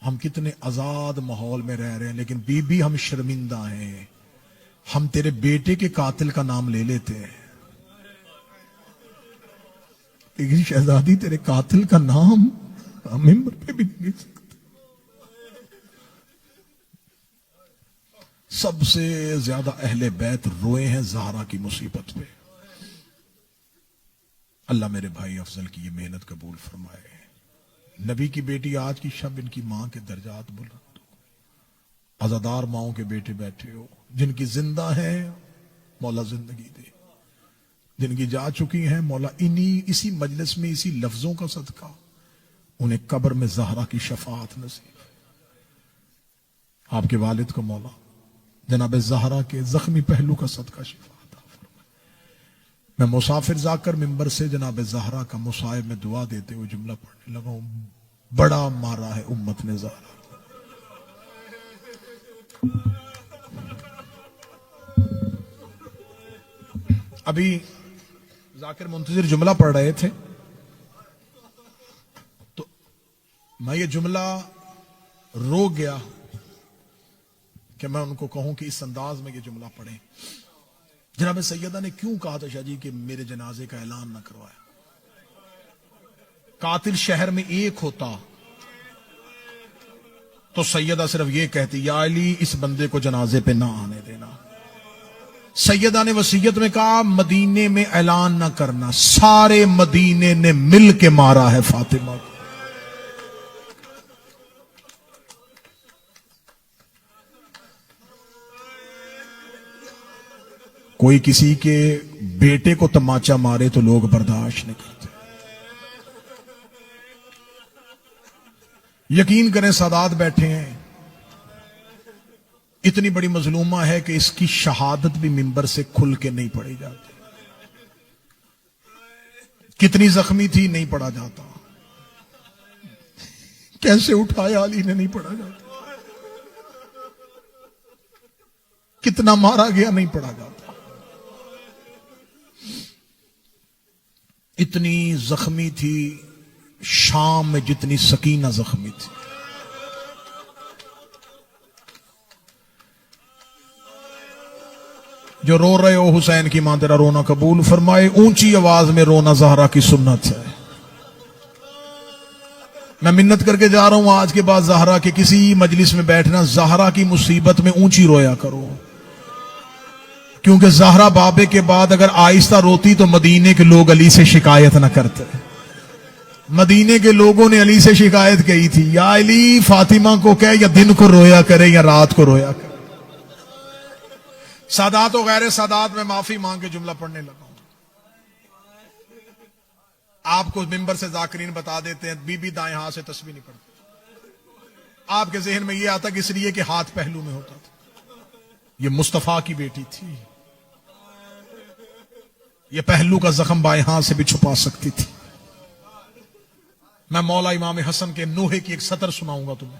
Speaker 2: ہم کتنے آزاد ماحول میں رہ رہے ہیں، لیکن بی بی ہم شرمندہ ہیں۔ ہم تیرے بیٹے کے قاتل کا نام لے لیتے ہیں، لیکن شہزادی تیرے قاتل کا نام ممبر پہ بھی نہیں لے سکتے۔ سب سے زیادہ اہل بیت روئے ہیں زہرا کی مصیبت پہ۔ اللہ میرے بھائی افضل کی یہ محنت قبول فرمائے۔ نبی کی بیٹی آج کی شب ان کی ماں کے درجات بلند ہو۔ عزادار ماؤں کے بیٹے بیٹھے ہو، جن کی زندہ ہیں مولا زندگی دے، جن کی جا چکی ہیں مولا اسی مجلس میں اسی لفظوں کا صدقہ انہیں قبر میں زہرا کی شفاعت نصیب۔ آپ کے والد کو مولا جناب زہرا کے زخمی پہلو کا صدقہ شفا عطا فرمائے۔ میں مسافر جا کر ممبر سے جناب زہرا کا مصائب میں دعا دیتے ہوئے جملہ پڑھنے لگا ہوں، بڑا مارا ہے امت نے زہرا۔ ابھی ذاکر منتظر جملہ پڑھ رہے تھے تو میں یہ جملہ رو گیا کہ میں ان کو کہوں کہ اس انداز میں یہ جملہ پڑھیں۔ جناب سیدہ نے کیوں کہا تھا شاہ جی کہ میرے جنازے کا اعلان نہ کروایا؟ قاتل شہر میں ایک ہوتا تو سیدہ صرف یہ کہتی یا علی اس بندے کو جنازے پہ نہ آنے دینا۔ سیدہ نے وصیت میں کہا مدینے میں اعلان نہ کرنا، سارے مدینے نے مل کے مارا ہے فاطمہ کو۔ کوئی کسی کے بیٹے کو تماچا مارے تو لوگ برداشت نہیں کرتے۔ یقین کریں سادات بیٹھے ہیں، اتنی بڑی مظلومہ ہے کہ اس کی شہادت بھی منبر سے کھل کے نہیں پڑھی جاتی۔ کتنی زخمی تھی نہیں پڑھا جاتا، کیسے اٹھایا علی نے نہیں پڑھا جاتا، کتنا مارا گیا نہیں پڑھا جاتا۔ اتنی زخمی تھی شام میں جتنی سکینہ زخمی تھی۔ جو رو رہے ہو حسین کی ماں تیرا رونا قبول فرمائے۔ اونچی آواز میں رونا زہرا کی سنت ہے۔ میں منت کر کے جا رہا ہوں آج کے بعد زہرا کے کسی مجلس میں بیٹھنا، زہرا کی مصیبت میں اونچی رویا کرو، کیونکہ زہرا بابے کے بعد اگر آہستہ روتی تو مدینے کے لوگ علی سے شکایت نہ کرتے۔ مدینے کے لوگوں نے علی سے شکایت کی تھی یا علی فاطمہ کو کہے یا دن کو رویا کرے یا رات کو رویا کرے۔ سادات و غیر سادات میں معافی مانگ کے جملہ پڑھنے لگا ہوں۔ آپ کو ممبر سے ذاکرین بتا دیتے ہیں بی بی دائیں ہاتھ سے تسبیح نہیں پڑھتی۔ آپ کے ذہن میں یہ آتا کہ اس لیے کہ ہاتھ پہلو میں ہوتا تھا۔ یہ مصطفیٰ کی بیٹی تھی، یہ پہلو کا زخم بائیں ہاتھ سے بھی چھپا سکتی تھی۔ میں مولا امام حسن کے نوحے کی ایک سطر سناؤں گا تمہیں۔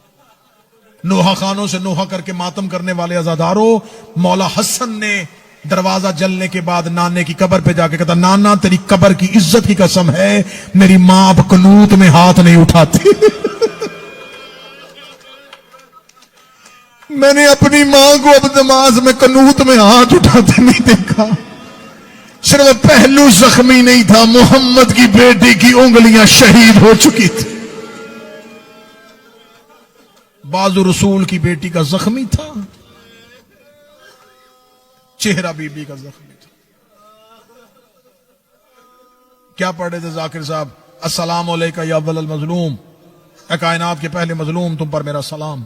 Speaker 2: نوحہ خانوں سے نوحہ کر کے ماتم کرنے والے عزاداروں، مولا حسن نے دروازہ جلنے کے بعد نانے کی قبر پہ جا کے کہتا نانا تیری قبر کی عزت کی قسم ہے میری ماں اب قنوت میں ہاتھ نہیں اٹھاتی۔ میں نے اپنی ماں کو اب نماز میں قنوت میں ہاتھ اٹھاتے نہیں دیکھا۔ صرف پہلو زخمی نہیں تھا، محمد کی بیٹی کی انگلیاں شہید ہو چکی تھی۔ بازو رسول کی بیٹی کا زخمی تھا، چہرہ بی بی کا زخمی تھا. کیا پڑھ رہے تھے ذاکر صاحب؟ السلام علیکم یا اول المظلوم، اے کائنات کے پہلے مظلوم، تم پر میرا سلام.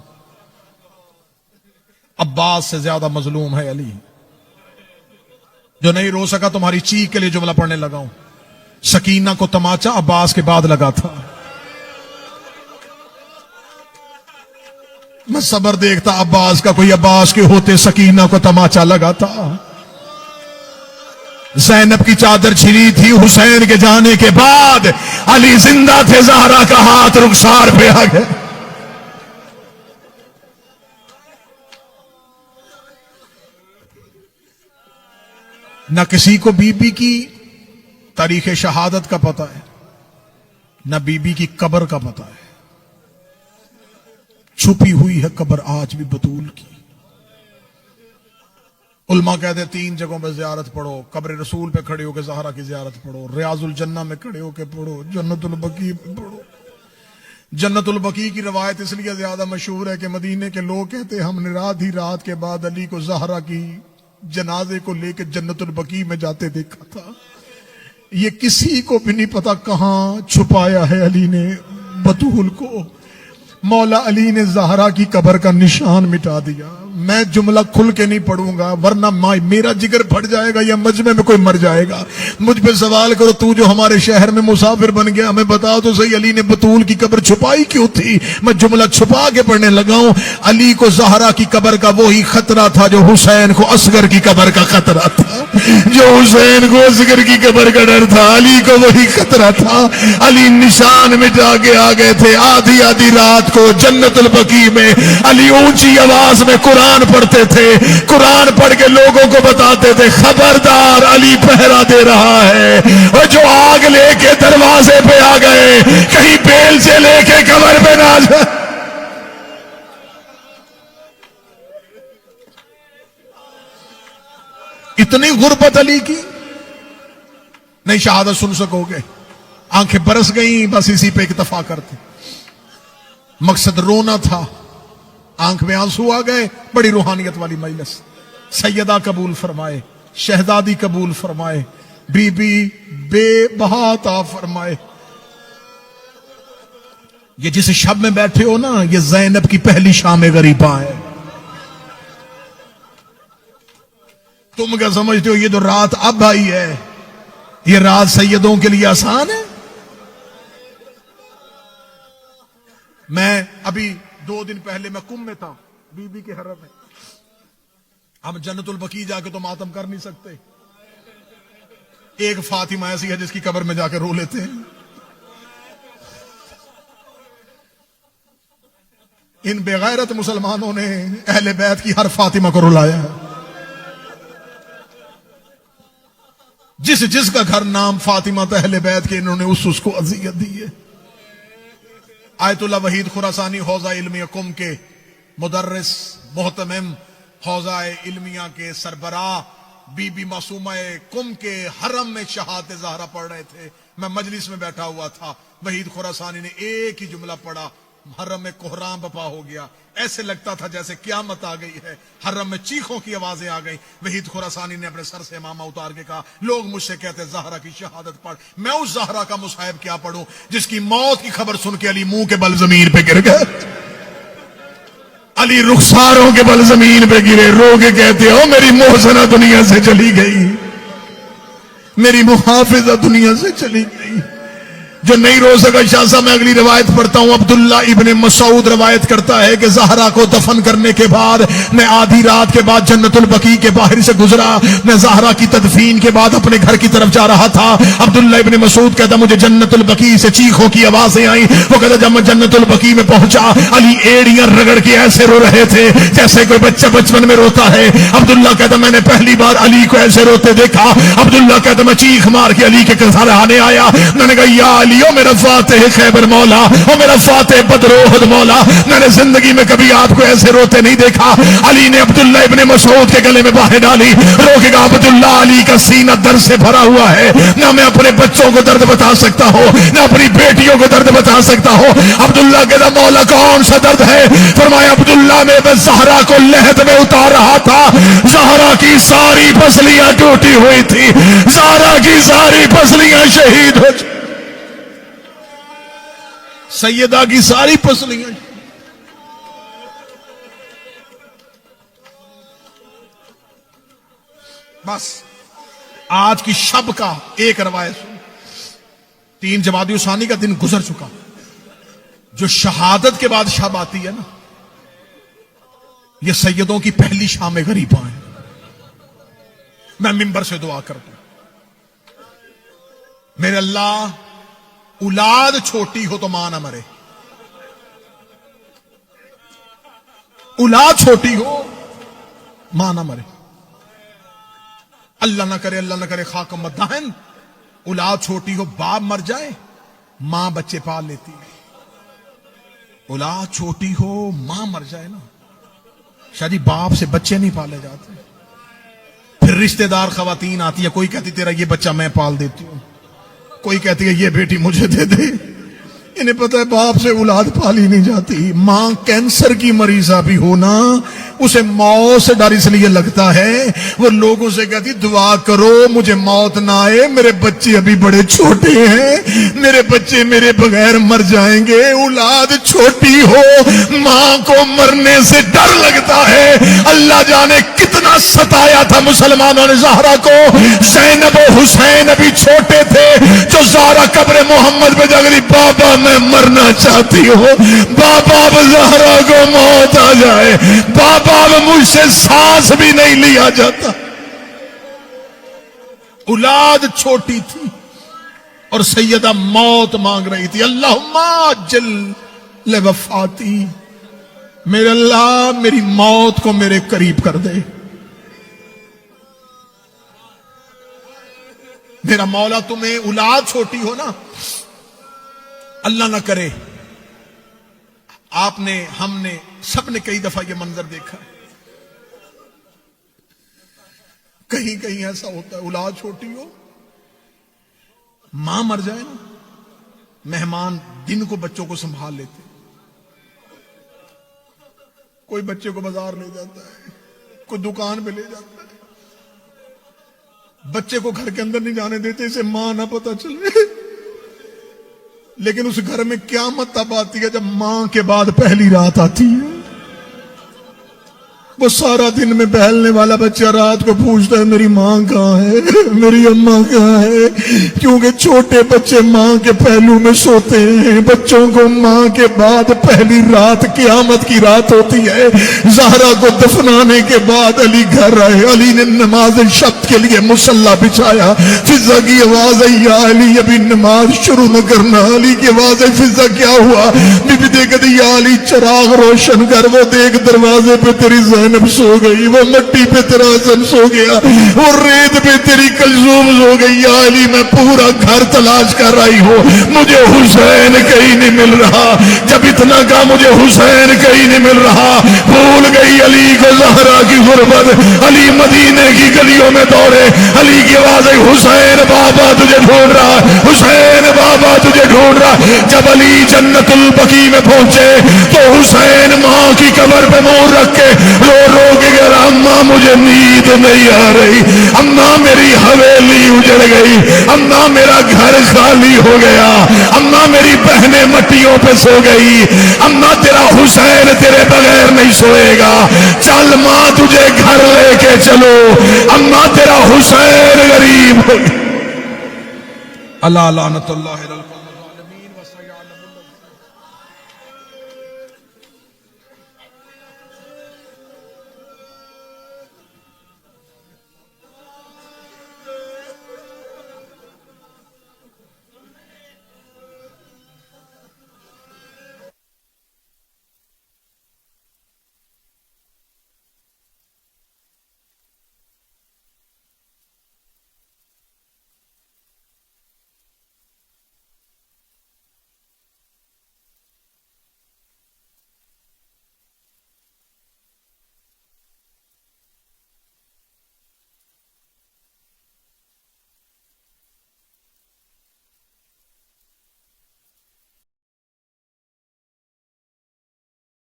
Speaker 2: عباس سے زیادہ مظلوم ہے علی. جو نہیں رو سکا تمہاری چیخ کے لیے جملہ پڑھنے لگا ہوں. سکینہ کو تماچا عباس کے بعد لگا تھا. میں صبر دیکھتا عباس کا، کوئی عباس کے ہوتے سکینہ کو تماچا لگا تھا. زینب کی چادر چھری تھی، حسین کے جانے کے بعد علی زندہ تھے، زہرا کا ہاتھ رخسار پہ آ گئے. نہ کسی کو بی بی کی تاریخ شہادت کا پتہ ہے، نہ بی بی کی قبر کا پتہ ہے. چھپی ہوئی ہے قبر آج بھی بطول کی. علماء کہتے ہیں 3 جگہوں پہ زیارت پڑھو. قبر رسول پہ کھڑے ہو کے زہرا کی زیارت پڑھو، ریاض الجنہ میں کھڑے ہو کے پڑھو، جنت البقیع میں پڑھو. جنت البقیع کی روایت اس لیے زیادہ مشہور ہے کہ مدینے کے لوگ کہتے ہیں ہم نے رات ہی رات کے بعد علی کو زہرا کی جنازے کو لے کے جنت البقیع میں جاتے دیکھا تھا. یہ کسی کو بھی نہیں پتا کہاں چھپایا ہے علی نے بطول کو. مولا علی نے زہرا کی قبر کا نشان مٹا دیا. میں جملہ کھل کے نہیں پڑھوں گا ورنہ میرا جگر پھٹ جائے گا یا مجمع میں کوئی مر جائے گا. مجھ پہ سوال کرو، تو جو ہمارے شہر میں مسافر بن گیا، ہمیں بتاؤ تو صحیح علی نے بطول کی قبر چھپائی کیوں تھی؟ میں جملہ چھپا کے پڑھنے لگا ہوں. علی کو زہرا کی قبر کا وہی خطرہ تھا جو حسین کو اصغر کی قبر کا خطرہ تھا. جو حسین کو اصغر کی قبر کا ڈر تھا، علی کو وہی خطرہ تھا. علی نشان مٹا کے آ گئے تھے. آدھی آدھی رات کو جنت البقیع میں علی اونچی آواز میں قرآن پڑھتے تھے. قرآن پڑھ کے لوگوں کو بتاتے تھے خبردار علی پہرا دے رہا ہے. اور جو آگ لے کے دروازے پہ آ گئے، کہیں بیل سے لے کے قبر پہ نہ جائے. اتنی غربت علی کی نہیں شہادت سن سکو گے. آنکھیں برس گئیں، بس اسی پہ اکتفا کرتے. مقصد رونا تھا، آنکھ میں آنسو آ گئے. بڑی روحانیت والی مجلس. سیدہ قبول فرمائے، شہزادی قبول فرمائے، بی بی بے بہا عطا فرمائے. یہ جس شب میں بیٹھے ہو نا، یہ زینب کی پہلی شام غریباں ہے. تم کیا سمجھتے ہو یہ تو رات اب آئی ہے؟ یہ رات سیدوں کے لیے آسان ہے؟ میں ابھی 2 دن پہلے میں کم میں تھا، بی بی کے حرم میں. ہم جنت البقیع جا کے تو ماتم کر نہیں سکتے. ایک فاطمہ ایسی ہے جس کی قبر میں جا کے رو لیتے ہیں. ان بغیرت مسلمانوں نے اہل بیت کی ہر فاطمہ کو رلایا ہے. جس کا گھر نام فاطمہ تو اہل بیت کے، انہوں نے اس کو اذیت دی ہے. آیت اللہ وحید خراسانی حوزہ علمیہ قم کے مدرس محتمم، حوزہ علمیہ کے سربراہ، بی بی معصومہ قم کے حرم میں شہادت زہرا پڑھ رہے تھے. میں مجلس میں بیٹھا ہوا تھا. وحید خراسانی نے ایک ہی جملہ پڑھا، حرم میں کوہرام بپا ہو گیا. ایسے لگتا تھا جیسے قیامت آ گئی ہے. حرم میں چیخوں کی آوازیں آ گئی. وحید خراسانی نے اپنے سر سے امامہ اتار کے کہا لوگ مجھ سے کہتے زہرا کی شہادت پڑھ. میں اس زہرا کا مصحف کیا پڑھوں جس کی موت کی خبر سن کے علی منہ کے بل زمین پہ گر گئے. علی رخساروں کے بل زمین پہ گرے، رو کے کہتے ہو میری محسنہ دنیا سے چلی گئی، میری محافظہ دنیا سے چلی گئی. جو نہیں رو سکا شاہ صاحب میں اگلی روایت پڑھتا ہوں. عبداللہ ابن مسعود روایت کرتا ہے کہ زہرا کو دفن کرنے کے بعد میں آدھی رات کے بعد جنت البقیع کے باہر سے گزرا. میں زہرا کی تدفین کے بعد اپنے گھر کی طرف جا رہا تھا. عبداللہ ابن مسعود کہتا مجھے جنت البقیع سے چیخوں کی آوازیں آئیں. وہ کہتا جب میں جنت البقیع میں پہنچا، علی ایڑیاں رگڑ کے ایسے رو رہے تھے جیسے کوئی بچہ بچپن میں روتا ہے. عبداللہ کہتا میں نے پہلی بار علی کو ایسے روتے دیکھا. عبداللہ کہتا میں چیخ مار کے علی کے سہارے آیا. میں نے کہا یا علی او میرا فاتح خیبر مولا، او میرا فاتح بدر احد مولا، میں نے زندگی میں کبھی آپ کو ایسے روتے نہیں دیکھا۔ علی نے عبداللہ ابن مسعود کے گلے میں باہیں ڈالی، رو کے کہا عبداللہ علی کا سینہ درد سے بھرا ہوا ہے، نہ میں اپنے بچوں کو درد بتا سکتا ہوں نہ اپنی بیٹیوں کو درد بتا سکتا ہوں۔ عبداللہ کہتا مولا کون سا درد ہے؟ فرمایا عبداللہ میں بس زہرا کو لحد میں اتار رہا تھا، زہرا کی ساری پسلیاں ٹوٹی ہوئی تھی، زہرا کی ساری پسلیاں شہید ہو چکی، سیدہ کی ساری پسلیاں۔ بس آج کی شب کا ایک روایت سن، 3 جمادی الثانی کا دن گزر چکا، جو شہادت کے بعد شب آتی ہے نا، یہ سیدوں کی پہلی شام غریباں ہیں۔ میں منبر سے دعا کر دوں، میرے اللہ اولاد چھوٹی ہو تو ماں نہ مرے، اولاد چھوٹی ہو ماں نہ مرے، اللہ نہ کرے خاک مدہن، اولاد چھوٹی ہو باپ مر جائے، ماں بچے پال لیتی ہے۔ اولاد چھوٹی ہو ماں مر جائے نا، شاید باپ سے بچے نہیں پالے جاتے، پھر رشتہ دار خواتین آتی ہے، کوئی کہتی تیرا یہ بچہ میں پال دیتی ہوں، کوئی کہتی ہے یہ بیٹی مجھے دے دے۔ انہیں پتہ ہے باپ سے اولاد پالی نہیں جاتی۔ ماں کینسر کی مریضہ بھی ہونا اسے موت سے ڈر اس لیے لگتا ہے، وہ لوگوں سے کہتی دعا کرو مجھے موت نہ آئے، میرے بچے ابھی بڑے چھوٹے ہیں، میرے بچے میرے بغیر مر جائیں گے۔ اولاد چھوٹی ہو ماں کو مرنے سے ڈر لگتا ہے۔ اللہ جانے کتنا ستایا تھا مسلمانوں نے زہرا کو۔ زینب و حسین ابھی چھوٹے تھے، جو زہرا قبر محمد پہ جا گئی، بابا میں مرنا چاہتی ہوں، بابا اب زہرا کو موت آ جائے، بابا اب مجھ سے سانس بھی نہیں لیا جاتا۔ اولاد چھوٹی تھی اور سیدہ موت مانگ رہی تھی، اللہم عجل لوفاتی، میرے اللہ میری موت کو میرے قریب کر دے۔ میرا مولا تمہیں اولاد چھوٹی ہو نا، اللہ نہ کرے، آپ نے ہم نے سب نے کئی دفعہ یہ منظر دیکھا، کہیں کہیں ایسا ہوتا ہے اولاد چھوٹی ہو ماں مر جائے نا، مہمان دن کو بچوں کو سنبھال لیتے، کوئی بچے کو بازار لے جاتا ہے، کوئی دکان پہ لے جاتا ہے، بچے کو گھر کے اندر نہیں جانے دیتے اسے ماں نہ پتہ چلے۔ لیکن اس گھر میں قیامت تب آتی ہے جب ماں کے بعد پہلی رات آتی ہے۔ وہ سارا دن میں بہلنے والا بچہ رات کو پوچھتا ہے میری ماں کہاں ہے، میری اماں کہاں ہے، کیونکہ چھوٹے بچے ماں کے پہلو میں سوتے ہیں۔ بچوں کو ماں کے بعد پہلی رات قیامت کی رات ہوتی ہے۔ زہرا کو دفنانے کے بعد علی گھر آئے، علی نے نماز شب کے لیے مصلی بچھایا، فضا کی آواز آئی یا علی ابھی نماز شروع نہ کرنا۔ علی کی آواز آئی فضا کیا ہوا؟ بی بی دیکھتی یا علی چراغ روشن کر، وہ دیکھ دروازے پہ تیری زینب سو گئی، وہ مٹی پہ تیرا حسن سو گیا، وہ ریت پہ تیری کلثوم سو گئی۔ یا علی میں پورا گھر تلاش کر رہی ہوں، مجھے حسین کہیں نہیں مل رہا۔ جب اتنا کہا مجھے حسین کہیں نہیں مل رہا، بھول گئی علی کو زہرا کی غربت۔ علی مدینے کی گلیوں میں دوڑے، علی کی آواز آئی حسین بابا تجھے ڈھونڈ رہا، حسین بابا تجھے ڈھونڈ رہا۔ جب علی جنت البقیع میں پہنچے تو حسین ماں کی قبر پہ منہ رکھ کے رو رو کے کہہ رہا اماں مجھے نیند نہیں آ رہی، اماں میری حویلی اجڑ گئی، اماں میرا گھر خالی ہو گیا، اماں میری بہنیں مٹیوں پہ سو گئی، اماں تیرا حسین تیرے بغیر نہیں سوئے گا، چل ماں تجھے گھر لے کے چلو، اماں تیرا حسین غریب ہو گیا۔ اللہ لعنت اللہ علی القبر۔